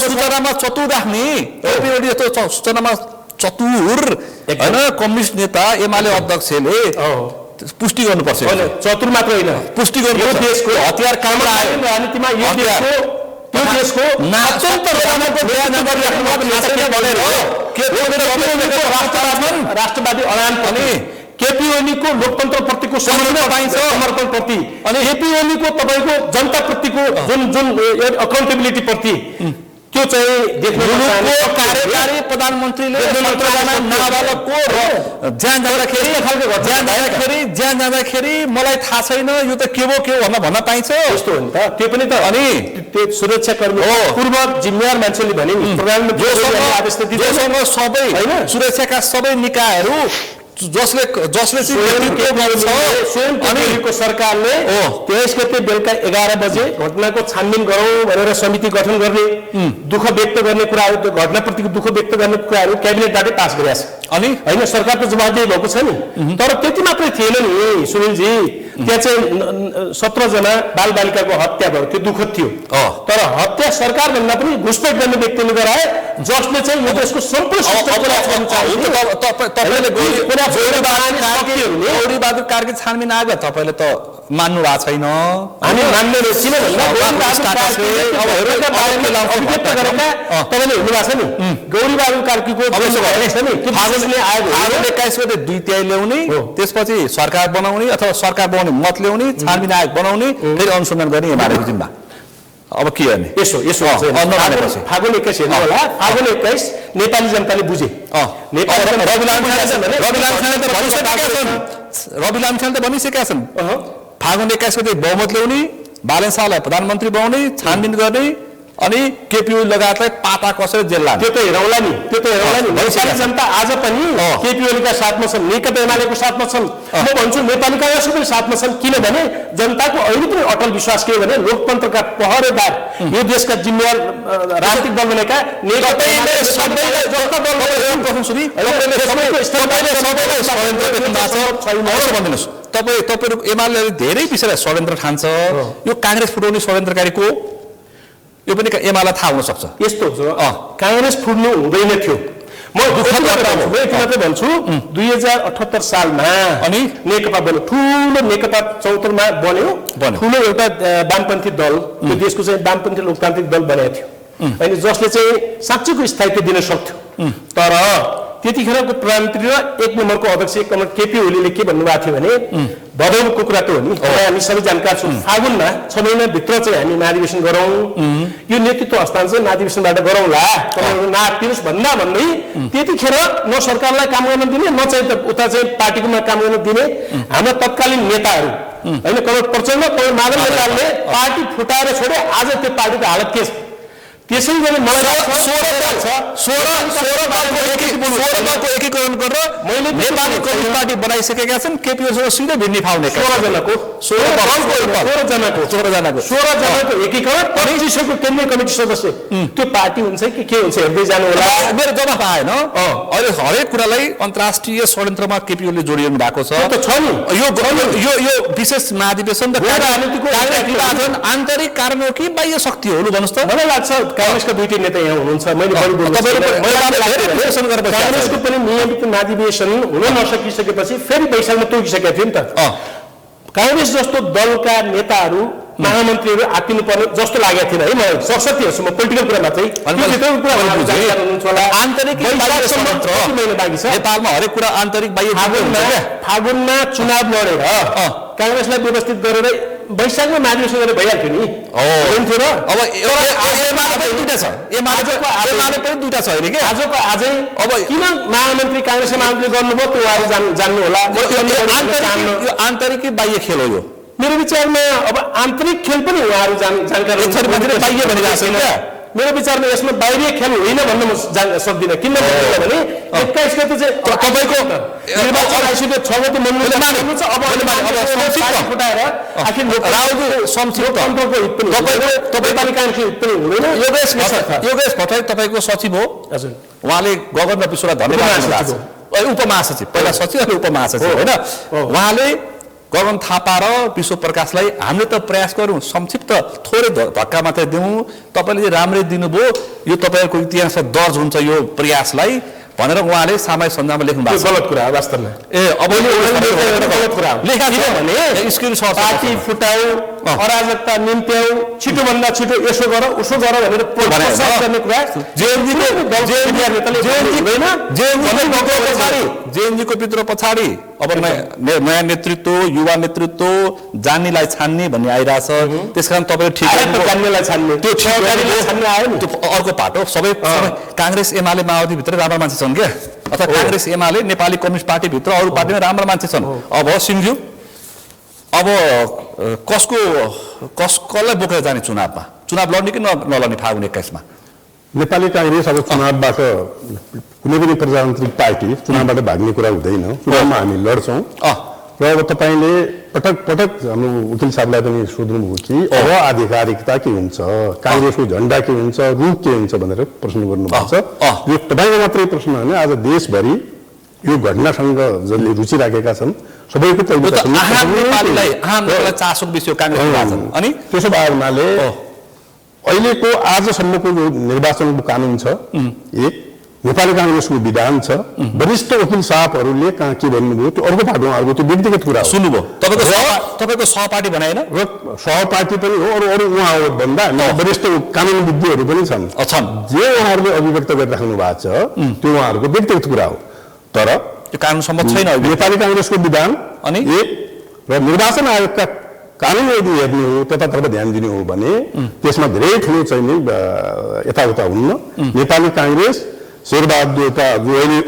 सूचनामा चतुर राख्ने, केपीओली जस्तो सूचनामा चतुर होइन कम्युनिस्ट नेता एमाले अध्यक्षले पुष्टि गर्नुपर्छ। चतुर मात्र होइन, पुष्टि गर्नु देशको हतियार काम राजनीतिमा यो देशको त्यो देशको राष्ट्रवादी अडान पनि केपीओलीको लोकतन्त्रप्रतिको समर्पण प्रति अनि केपीओलीको तपाईँको जनताप्रतिको जुन जुन अकाउन्टेबिलिटी प्रति त्यो चाहिँ देख्न कार्यकारी प्रधानमन्त्रीले नाबालकको ज्यान जाँदाखेरि मलाई थाहा छैन यो त के हो भन्न पाइन्छ। यस्तो हो नि त, त्यो पनि त। अनि त्यो सुरक्षाकर्मी पूर्व जिम्मेवार मान्छेले भने प्रधानमन्त्रीसँग सबै सुरक्षाका सबै निकायहरू जसले स्वयं सरकारले 23 गते बेलुका 11 बजे घटनाको छानबिन गरौँ भनेर समिति गठन गर्ने, दुःख व्यक्त गर्ने कुराहरू, घटनाप्रतिको दुःख व्यक्त गर्ने कुराहरू क्याबिनेटबाटै पास गरिएको छ। अनि हैन सरकारको जवाफदेही भएको छ नि। तर त्यति मात्रै थिएन नि सुनिलजी, त्यहाँ चाहिँ 17 जना बालबालिकाको हत्या भयो, त्यो दुःखद थियो। तर हत्या सरकार भन्दा पनि घुसपेट गर्ने व्यक्तिले गराए, जसले चाहिँ यो देशको सम्पूर्ण गौरीबहादुर कार्की छानबिन आएको तपाईँले त मान्नु भएको छैन। हामी मान्ने किन भन्दा तपाईँले हेर्नु भएको छ नि गौरीबहादुर कार्कीको 21 गते 2 तिहाई ल्याउने, त्यसपछि सरकार बनाउने अथवा सरकार बनाउने मत ल्याउने, छानबिन आयोग बनाउने, फेरि अनुसन्धान गर्ने एमालेको जिम्मा। अब के गर्ने यसो फागुन 21 हेर्नु होला फागुन 21 नेपाली जनताले बुझे रवि लामिछाने त भनिसकेका छन् फागुन 21 गते बहुमत ल्याउने बालन शाहलाई प्रधानमन्त्री बनाउने छानबिन गर्ने अनि केपी लगायतलाई पाता कसेर जेल लाने त्यो त हेरौँला नि नेपाली जनता आज पनि केपी ओलीका साथमा छन् नेकपा एमालेको साथमा छन् म भन्छु नेपाली कांग्रेसको पनि साथमा छन् किनभने जनताको अहिले पनि अटल विश्वास के हो भने लोकतन्त्रका पहरेदार यो देशका जिम्मेवार राजनीतिक दल भनेका तपाईहरु एमाले धेरै विषयलाई षड्यन्त्र ठान्छ यो कांग्रेस फुटाउने षड्यन्त्रकारीको यो पनि एमाले थाहा हुन सक्छ यस्तो कांग्रेस फुट्नु हुँदैन थियो म दुःखद भन्छु 2078 सालमा अनि नेकपा बन्यो ठुलो नेकपा 74 मा बन्यो ठुलो एउटा वामपन्थी दल यो देशको चाहिँ वामपन्थी लोकतान्त्रिक दल बनाएको थियो अनि जसले चाहिँ साँच्चैको स्थायित्व दिन सक्थ्यो तर त्यतिखेरको प्रधानमन्त्री र 1 नम्बरको अध्यक्ष 1 नम्बर केपी ओलीले के भन्नुभएको थियो भने भदौको कुरा त हो नि हामी सबै जानकार छौँ फागुनमा 6 महिनाभित्र चाहिँ हामी महाधिवेशन गरौँ यो नेतृत्व हस्तान्तरण महाधिवेशनबाट गरौँला तपाईहरु नाटिनुहोस् भन्दै त्यतिखेर न सरकारलाई काम गर्न दिने न चाहिँ उता चाहिँ पार्टीकोमा काम गर्न दिने हाम्रो तत्कालीन नेताहरू हैन कमल प्रचण्ड कमल माधव नेपालले पार्टी फुटाएर छोडे आज त्यो पार्टीको हालत के छ त्यसै गरी मलाई 16 को एकीकरण गरेर मैले नेपाली कम्युनिस्ट पार्टी बनाइसकेका छन् केपी ओलीसँग सिधै भिड्ने फाउने 16 जनाको एकीकरण 25 को केन्द्रीय कमिटी सदस्य त्यो पार्टी हुन्छ कि के हुन्छ हेर्दै जानु होला मेरो जवाफ आएन अहिले हरेक कुरालाई अन्तर्राष्ट्रिय षड्यन्त्रमा केपी ओलीले जोडिनु भएको छ त छ नि यो विशेष महाधिवेशन त राजनीतिको आन्तरिक कारण हो कि बाह्य शक्ति हो भन्नुस् त मलाई लाग्छ कांग्रेसका दुईटै नेता यहाँ हुनुहुन्छ मैले बढी बोल्नु कांग्रेसको पनि नियमित महाधिवेशन हुन नसकिसकेपछि फेरि वैशाखमा तोकिसकेका थिए नि त कांग्रेस जस्तो दलका नेताहरू महामन्त्रीहरू आत्तिनु पर्ने जस्तो लागेको थिएन है मलाई सशक्ति हेर्छु म पोलिटिकल कुरा मात्रै आन्तरिक बाँकी छ नेपालमा हरेक कुरा आन्तरिक बाह्य फागुनमा चुनाव लडेर कांग्रेसलाई व्यवस्थित गरेर वैशाखमा महाधिवेशन गरेर भइहाल्थ्यो नि हुन्थ्यो र अब एमाले पनि दुईटा छ अहिले के आजको आजै अब किन महामन्त्री कांग्रेसका महामन्त्री गर्नुभयो त्यो उहाँहरू जान्नु होला यो आन्तरिक बाह्य खेल हो यो मेरो विचारमा अब आन्तरिक खेल पनि उहाँहरू जानकार बाह्य भनेको छैन मेरो विचारमा यसमा बाहिरी खेल होइन भन्न म सक्दिनँ किन भने 21 गते चाहिँ तपाईको निर्वाचन आइसक्यो 6 गते मनोनयन छ अब फुटाएर आखिर राहुलको संक्षिप्त तन्त्रको हित पनि तपाईको कांग्रेसको हित पनि हुँदैन योगेश भट्टराई तपाईको सचिव हो हजुर उहाँले गगन विश्वलाई धन्यवाद दिनुभएको छ उपमहासचिव पहिला सचिव अनि उपमहासचिव हैन उहाँले गगन थापा र विश्व प्रकाशलाई हामीले त प्रयास गरौँ संक्षिप्त थोरै धक्का मात्रै दिउँ तपाईले राम्रै दिनुभयो यो तपाईको इतिहासमा दर्ज हुन्छ यो प्रयासलाई भनेर उहाँले सामाजिक सञ्जालमा लेख्नु भएको छ गलत कुरा हो वास्तवमा अब गलत कुरा हो लेखेको भने स्क्रिनशट पार्टी फुटाउ अराजकता निम्त्याउ छिटो भन्दा छिटो यसो गर उसो गर भनेर प्रचार गर्ने कुरा जेएनजीको विद्रोह पछाडि अब नयाँ नेतृत्व युवा नेतृत्व जान्नेलाई छान्ने भन्ने आइरहेछ त्यसकारण तपाईले ठिक जान्नेलाई छान्ने त्यो छान्ने आयो नि त्यो अर्को पाटो सबै कांग्रेस एमाले माओवादी भित्र राम्रो मान्छे छन् के अथवा कांग्रेस एमाले नेपाली कम्युनिस्ट पार्टी भित्र अरु पार्टीमा राम्रो मान्छे छन् अब सिंहज्यू अब कसलाई बोकेर जाने चुनाव लड्ने कि नलड्ने फागुन 21 मा नेपाली कांग्रेस अब चुनावबाट कुनै पनि प्रजातान्त्रिक पार्टी चुनावबाट भाग्ने कुरा हुँदैन चुनावमा हामी लड्छौँ र अब तपाईले पटक पटक हाम्रो वकिल साहबलाई पनि सोध्नुभयो कि अब आधिकारिकता के हुन्छ कांग्रेसको झण्डा के हुन्छ रूप के हुन्छ भनेर प्रश्न गर्नुभएको छ यो तपाईको मात्रै प्रश्न होइन आज देशभरि यो घटनासँग जसले रुचि राखेका छन् सबैको चासोको विषय कांग्रेस अनि त्यसो भए हुनाले अहिलेको आजसम्मको जो निर्वाचनको कानुन छ एक नेपाली कांग्रेसको विधान छ वरिष्ठ वकिल साहबहरूले कहाँ के भन्नुभयो त्यो अर्को पार्टी उहाँहरूको त्यो व्यक्तिगत कुरा हो सुन्नुभयो तपाईको सहपाठी बनाएन र सहपाठी पनि हो अरू उहाँहरू भन्दा वरिष्ठ कानुनविद्हरू पनि छन् जे उहाँहरूले अभिव्यक्त गरिराख्नु भएको छ त्यो उहाँहरूको व्यक्तिगत कुरा हो तर त्यो कानुन सम्मत छैन नेपाली कांग्रेसको विधान अनि एक र निर्वाचन आयोगका कानुन यदि हेर्ने हो त्यतातर्फ ध्यान दिने हो भने त्यसमा धेरै ठुलो चाहिँ नि यताउता हुन्न। नेपाली काङ्ग्रेस शेरबहादुर एउटा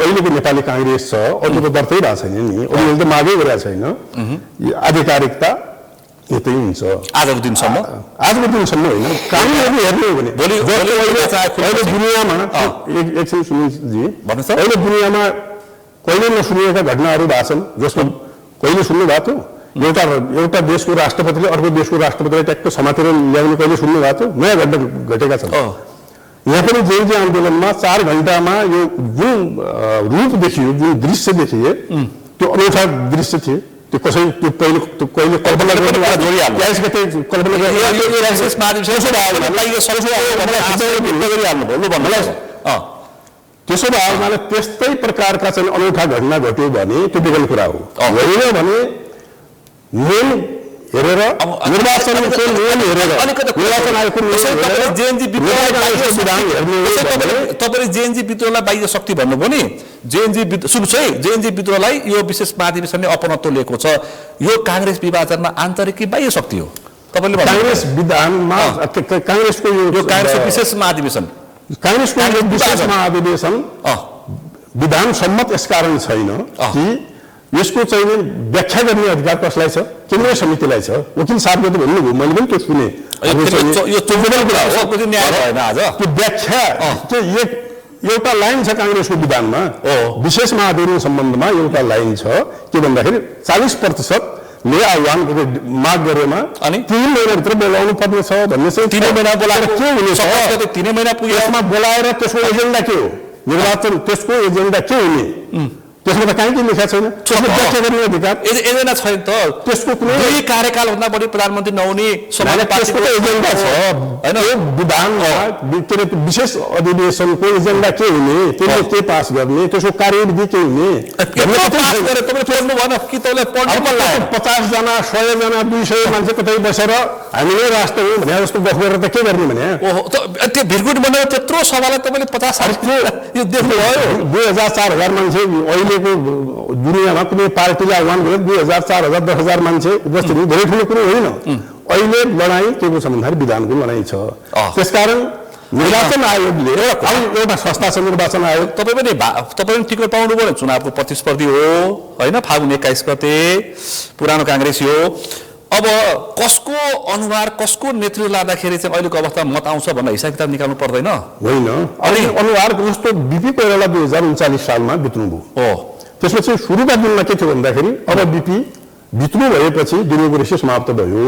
अहिलेको नेपाली काङ्ग्रेस छ अरू त दर्तै भएको छैन नि, अरूले त मागै गरेको छैन। आधिकारिकता यतै हुन्छ आजको दिनसम्म होइन। कानुन यदि हेर्ने हो भने अहिले दुनियाँमा एकछिन सुनिलजी भन्नुहोस्, अहिले दुनियाँमा कहिले नसुनिएका घटनाहरू भएको छन् जसमा कहिले सुन्नु भएको थियो एउटा देशको राष्ट्रपतिले अर्को देशको राष्ट्रपतिलाई ट्याक्क समातेर ल्याउने कहिले सुन्नु भएको थियो? नयाँ घटना घटेका छन्। यहाँ पनि जेएनजी आन्दोलनमा 4 घण्टामा यो जुन रूप देखियो, जुन दृश्य देखिए त्यो अनौठा दृश्य थिए। त्यो कसै त्यो कहिले कल्पना त्यसो भए उहाँले त्यस्तै प्रकारका चाहिँ अनौठा घटना घट्यो भने त्यो बेगल कुरा हो। होइन भने नियम हेरेर निर्वाचनको नियम हेरेर निर्वाचन आयोगको तपाईँले जेएनजी विद्रोहलाई बाह्य शक्ति भन्नुभयो नि, जेएनजी विद्रोहलाई यो विशेष महाधिवेशनले अपनत्व लिएको छ। यो काङ्ग्रेस विभाजनमा आन्तरिक कि बाह्य शक्ति हो? तपाईँले काङ्ग्रेस विधानमा काङ्ग्रेसको यो काङ्ग्रेसको विशेष महाधिवेशन काङ्ग्रेसको विशेष महाधिवेशन विधान सम्मत यसकारण छैन कि यसको चाहिँ व्याख्या गर्ने अधिकार कसलाई छ? केन्द्रीय समितिलाई छ। वकिल साहबले त भन्नुभयो, मैले पनि त्यो सुने। त्यो व्याख्या त्यो एउटा लाइन छ काङ्ग्रेसको विधानमा, विशेष महाधिवेशन सम्बन्धमा एउटा लाइन छ के भन्दाखेरि 40%ले आह्वान माग गरेमा अनि 3 महिनाभित्र बोलाउनु पर्ने छ भन्ने चाहिँ 3 महिना बोलाएर के हुनेछ? 3 महिना पुगेमा बोलाएर त्यसको एजेन्डा के हो? निर्वाचन त्यसको एजेन्डा के हुने? त्यसमा त कहीँ लेखा छैन। व्याख्या गर्ने अधिकार एजेन्डा छैन त। त्यसको कुनै कार्यकालभन्दा बढी प्रधानमन्त्री नहुने त्यसको त एजेन्डा छ होइन। यो विधानमा विशेष अधिवेशनको एजेन्डा के हुने, त्यसले के पास गर्ने, त्यसको कार्यविधि के हुने? 50 जना 100 जना 200 मान्छे कतै बसेर हामीले राष्ट्र हो भने जस्तो गफ गरेर त के गर्ने भने त्यो भिरगुट बनाएर त्यत्रो सभालाई तपाईँले 50 यो देख्नुभयो। 2000-4000 मान्छे अहिलेको दुनियाँमा कुनै पार्टीले आह्वान गरे 2000, 4000, 10,000 मान्छे उपस्थित हुनु धेरै ठुलो कुरो होइन। अहिले लडाइँ के को छ भन्दाखेरि विधानको लडाइँ छ। त्यसकारण निर्वाचन आयोगले एउटा संस्था छ निर्वाचन आयोग। तपाईँ पनि टिकट पाउनुभयो भने चुनावको प्रतिस्पर्धी हो होइन, फागुन 21 गते पुरानो काङ्ग्रेस हो। अब कसको अनुहार कसको नेतृत्व लाँदाखेरि चाहिँ अहिलेको अवस्थामा मत आउँछ भनेर हिसाब किताब निकाल्नु पर्दैन होइन? अनि अनुहार जस्तो बिपी कोइराला 2039 सालमा बित्नुभयो। त्यसपछि सुरुका दिनमा के थियो भन्दाखेरि अब बिपी बित्नु भएपछि डेमोक्रेसी समाप्त भयो।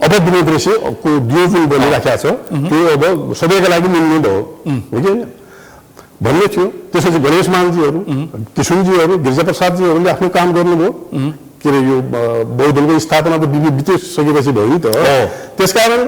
अब डेमोक्रेसीको दियो जुन बनिराखेको छ त्यो अब सबैका लागि मिल्ने भयो हो कि भन्ने थियो। त्यसपछि गणेश मानजीहरू, किशुनजीहरू, गिरिजाप्रसादजीहरूले आफ्नो काम गर्नुभयो। के अरे यो बहुदलको स्थापना त बितिसकेपछि भयो नि त। त्यसकारण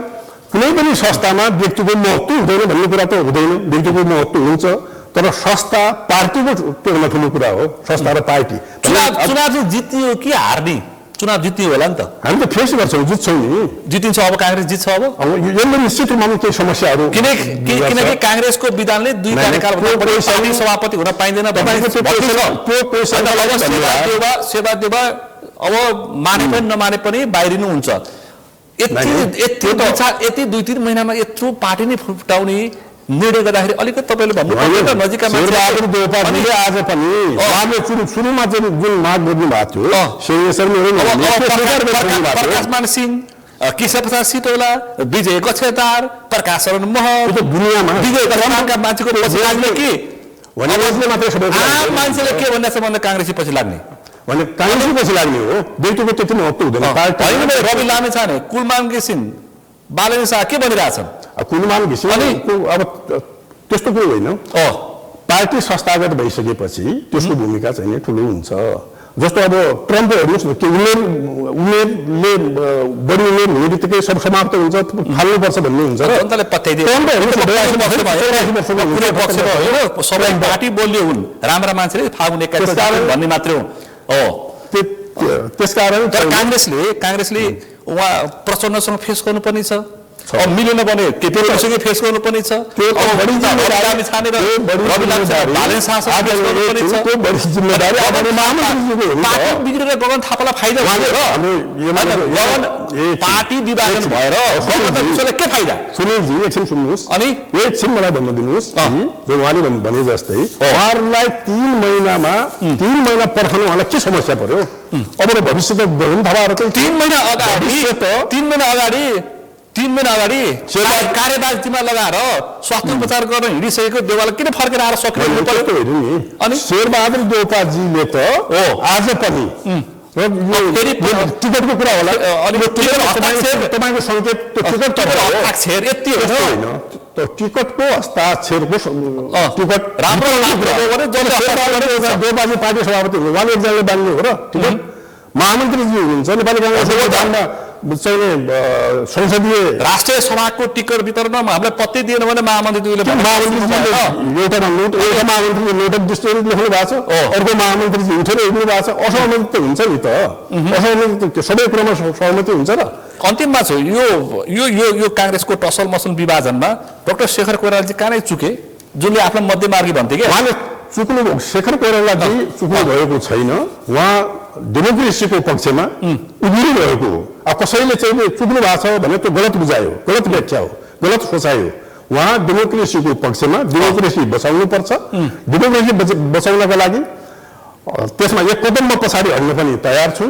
कुनै पनि संस्थामा व्यक्तिको महत्त्व हुँदैन भन्ने कुरा त हुँदैन। व्यक्तिको महत्त्व हुन्छ तर संस्था पार्टीको त्योभन्दा ठुलो कुरा हो। संस्था र पार्टी चुनाव जित्यो कि हार्ने? चुनाव जित्ने होला नि त। हामी त फेस गर्छौँ, जित्छौँ नि। जितिन्छ अब काङ्ग्रेस जित्छ। अब यसले निश्चित रूपमा केही समस्याहरू किनकि काङ्ग्रेसको विधानले 2 कार्यकाल सभापति हुन पाइँदैन। सेवादेवा अब माने पनि नमाने पनि बाहिरिनुहुन्छ। यति 2-3 महिनामा यत्रो पार्टी नै फुटाउने निर्णय गर्दाखेरि अलिकति तपाईँले भन्नुभयो नजिकका मान्छे आज पनि सुरुमा चाहिँ जुन माग गर्नु भएको थियो प्रकाश मान सिंह, केशव प्रसाद सिटौला, विजय कछेतार, प्रकाश शरण महल दुनियाँमा विजय कछेतारका मान्छेको पछि लाग्ने कि आम मान्छेले के भन्दैछ भन्दा काङ्ग्रेसी पछि लाग्ने भने काङ्ग्रेसी पछि लाग्ने हो। व्यक्तिको त्यति महत्त्व हुँदैन। रवि लामेछाने, कुलमान घिसिङ, बालेन शाह के भनिरहेछन्? कुलमान घिसिङ अब त्यस्तो कुरो होइन। पार्टी संस्थागत भइसकेपछि त्यसको भूमिका चाहिँ ठुलो हुन्छ। जस्तो अब ट्रम्प हेर्नुहोस् न, उमेरले बढी उमेर हुने बित्तिकै सब समाप्त हुन्छ, फाल्नुपर्छ भन्ने हुन्छ। सबै पार्टी बोल्ने हुन्, राम्रा मान्छेले फागुन 21 भन्ने मात्रै हो। त्यसकारण काङ्ग्रेसले उहाँ प्रचण्डसँग फेस गर्नुपर्ने छ। अब मिलेन भने केपीसँग फेस गर्नुपर्ने छ, बढी जिम्मेदारी छानेर पार्टी बिग्रेर गगन थापालाई फाइदा पार्टी विभाजन भएर के फाइदा? सुनिलजी एकछिन सुन्नुहोस्, अनि एकछिन मलाई भन्न दिनुहोस्, जो उहाँले भने जस्तै उहाँहरूलाई 3 महिना पर्खनु उहाँलाई के समस्या पर्यो? अब भविष्य त हुन थाहा 3 महिना अगाडि कार्यवाहीमा लगाएर स्वास्थ्य उपचार गर्न हिँडिसकेको देवालय किन फर्केर आएर सक्नु पर्यो? अनि शेरबहादुर देउपाजीले त आज पनि टिकटको कुरा होला, तपाईँको सङ्केत टिकट हस्ताक्षर यति होइन, टिकटको हस्ताक्षरको टिकट राम्रो देउपाजी पार्टी सभापति हुनु, उहाँले एकजनाले बाँड्नु हो र टिकट। महामन्त्रीजी हुनुहुन्छ नेपाली काङ्ग्रेसको दानमा चाहिँ संसदीय राष्ट्रिय सभाको टिकट वितरणमा हामीलाई पत्तै दिएन भने महामन्त्रीले एउटा महामन्त्रीले नोट अफ डिस्टोरेज लेख्नु भएको छ, अर्को महामन्त्रीजी उठेर हिँड्नु भएको छ। असहमति त हुन्छ नि त, असहमति सबै कुरामा सहमति हुन्छ र। अन्तिममा छ यो काङ्ग्रेसको tussle muscle विभाजनमा doctor Shekhar Koirala ji कहाँ नै चुके, जुनले आफ्नो मध्यमार्गी भन्थे कि उहाँले चुक्नु, शेखर कोइरालाजी चुक्नु भएको छैन, उहाँ डेमोक्रेसीको पक्षमा उभिनु भएको हो। अब कसैले चाहिँ चुक्नु भएको छ भने त्यो गलत बुझायो, गलत व्याख्या हो, गलत सोचायो। उहाँ डेमोक्रेसीको पक्षमा डेमोक्रेसी बचाउनुपर्छ, डेमोक्रेसी बचाउनका लागि त्यसमा एक कदममा पछाडि हट्न पनि तयार छु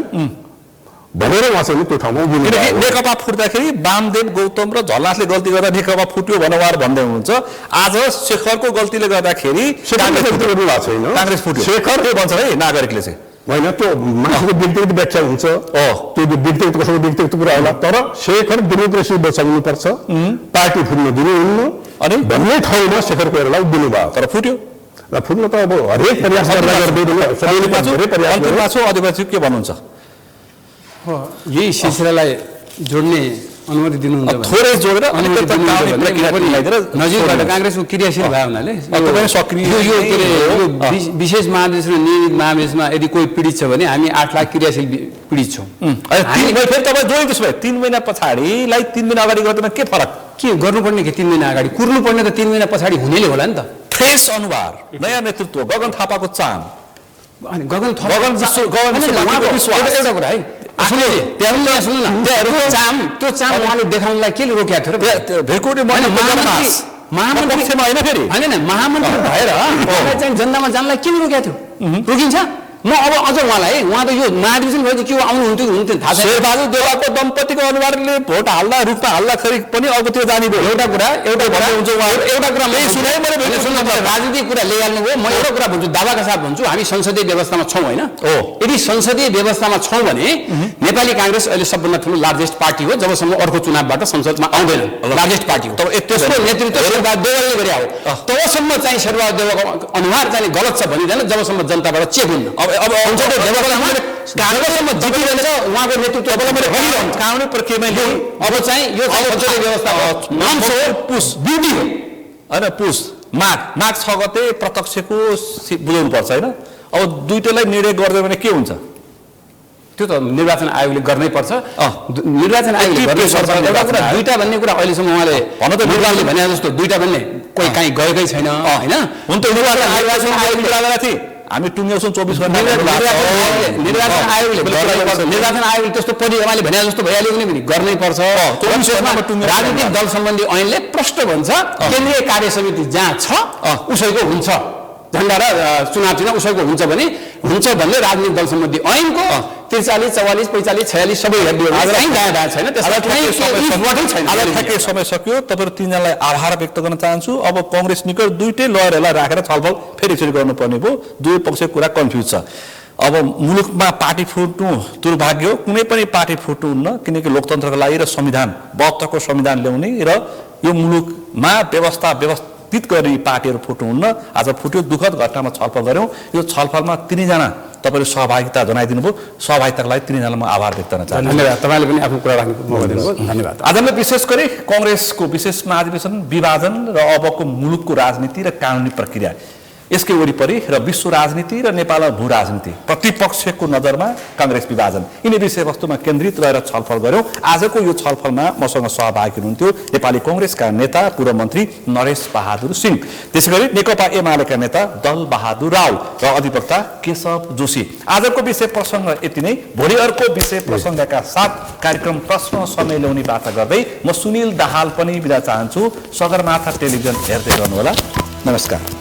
भनेर उहाँ चाहिँ त्यो ठाउँमा उभिनु। नेकपा फुट्दाखेरि वामदेव गौतम र झलनाथले गल्ती गर्दा नेकपा फुट्यो भनेर उहाँहरू भन्दै हुनुहुन्छ। आज शेखरको गल्तीले गर्दाखेरि काङ्ग्रेस फुट्यो। शेखर के भन्छ है नागरिकले चाहिँ होइन, त्यो मान्छेको व्यक्तिगत व्याख्या हुन्छ, त्यो व्यक्तिगत कसैको व्यक्तिगत कुरा होला, तर शेखर डेमोक्रेसी बचाउनुपर्छ, पार्टी फुट्न दिनुहुन्न अनि भन्ने ठाउँमा शेखर कोइराला उभिनु भयो, तर फुट्यो। र फुट्न त अब हरेक प्रयास अधिकारी के भन्नुहुन्छ? यही सिलसिलालाई जोड्ने अनुमति दिनुहुन्छ थोरै जोडेर नजिकबाट काङ्ग्रेसको क्रियाशील भयो हुनाले विशेष महादेश र नियमित महादेशमा यदि कोही पीडित छ भने हामी 8 लाख क्रियाशील पीडित छौँ। फेरि तपाईँ जोड्यो त्यसो भए 3 महिना पछाडिलाई 3 महिना अगाडि गर्दैन के फरक? के गर्नुपर्ने कि 3 महिना अगाडि कुर्नुपर्ने त 3 महिना पछाडि हुनेले होला नि त। फ्रेस अनुहार, नयाँ नेतृत्व, गगन थापाको चाम, एउटा कुरा है, त्यो चाम उहाँले देखाउनलाई के रोकेको थियो र? महामन्त्री भएर चाहिँ जनतामा जानलाई के रोकेको थियो? रोकिन्छ? म अब अझ उहाँलाई उहाँ त यो महाधिवेशन भएपछि के आउनुहुन्थ्यो हुन्थ्यो थाहा छैन। शेरबहादुर देउवाको दम्पतिको अनुहारले भोट हाल्दा रूपमा हाल्दाखेरि पनि अबतिर जाने भयो। एउटा कुरा राजनीतिक कुरा ल्याइहाल्नु भयो। म एउटा कुरा भन्छु, दावाका साथ भन्छु, हामी संसदीय व्यवस्थामा छौँ होइन? यदि संसदीय व्यवस्थामा छौँ भने नेपाली काङ्ग्रेस अहिले सबभन्दा ठुलो लार्जेस्ट पार्टी हो जबसम्म अर्को चुनावबाट संसदमा आउँदैन। लार्जेस्ट पार्टी हो, त्यसको नेतृत्व शेरबहादुर देउवाले गरे हो। तबसम्म चाहिँ शेरबहादुर देउवाको अनुहार चाहिँ गलत छ भनिँदैन जबसम्म जनताबाट चेक हुन्न। अब संसदीय व्यवस्थामा काङ्ग्रेससम्म जितिरहेछ उहाँको नेतृत्व कानुनी प्रक्रियामा अब चाहिँ यो संसदीय व्यवस्था पुस ड्युटी हो होइन? पुस माघ 6 गते प्रत्यक्षको बुझाउनु पर्छ होइन? अब दुईटैलाई निर्णय गर्दैन भने के हुन्छ? त्यो त निर्वाचन आयोगले गर्नै पर्छ। निर्वाचन आयोगले गर्नै पर्छ। एउटा कुरा दुईटा भन्ने कुरा अहिलेसम्म उहाँले भन्न त निर्वाचनले भने जस्तो दुईटा भन्ने कोही काहीँ गएकै छैन होइन? हुन त निर्वाचन आयोगले हामी टुङ्ग्याउँछौँ 24 घण्टा। निर्वाचन आयोगले त्यस्तो परिवारले भने जस्तो भइहाल्यो भने पनि गर्नै पर्छ। राजनीतिक दल सम्बन्धी ऐनले प्रष्ट भन्छ केन्द्रीय कार्य समिति जहाँ छ उसैको हुन्छ, झन्डा र चुनाव उसैको हुन्छ भने हुन्छ भन्ने राजनीतिक दल सम्बन्धी ऐनको 43, 44, 45, 46 सबै समय सक्यो। तपाईँहरू तीनजनालाई आभार व्यक्त गर्न चाहन्छु। अब कङ्ग्रेस निकट दुईटै लयरहरूलाई राखेर छलफल फेरि गर्नुपर्ने भयो। दुवै पक्षको कुरा कन्फ्युज छ। अब मुलुकमा पार्टी फुट्नु दुर्भाग्य हो, कुनै पनि पार्टी फुट्नु हुन्न, किनकि लोकतन्त्रको लागि र संविधान 72को संविधान ल्याउने र यो मुलुकमा व्यवस्थित गर्ने पार्टीहरू फुट्नुहुन्न। आज फुट्यो, दुःखद घटनामा छलफल गऱ्यौँ। यो छलफलमा तिनैजना तपाईँले सहभागिता जनाइदिनु भयो। सहभागिताको लागि तिनैजनालाई म आभार व्यक्त गर्न चाहन्छु। धन्यवाद। तपाईँले पनि आफ्नो कुरा राख्नु मौका दिनुभयो, धन्यवाद। आज हामीले विशेष गरी कङ्ग्रेसको विशेष महाधिवेशन, विभाजन र अबको मुलुकको राजनीति र कानुनी प्रक्रिया यसकै वरिपरि र विश्व राजनीति र नेपालमा भू राजनीति प्रतिपक्षको नजरमा कांग्रेस विभाजन यिनी विषयवस्तुमा केन्द्रित रहेर छलफल गर्यौं। आजको यो छलफलमा मसँग सहभागी हुनुहुन्थ्यो नेपाली कांग्रेसका नेता पूर्व मन्त्री नरेश बहादुर सिंह, त्यसैगरी नेकपा एमालेका नेता दल बहादुर राव र अधिवक्ता केशव जोशी। आजको विषय प्रसंग यति नै। भोलि अर्को विषय प्रसंगका साथ कार्यक्रम प्रश्न समय ल्याउने बाचा गर्दै म सुनिल दाहाल पनि बिदा चाहन्छु। सगरमाथा टेलिभिजन हेर्दै गर्नुहोला। नमस्कार।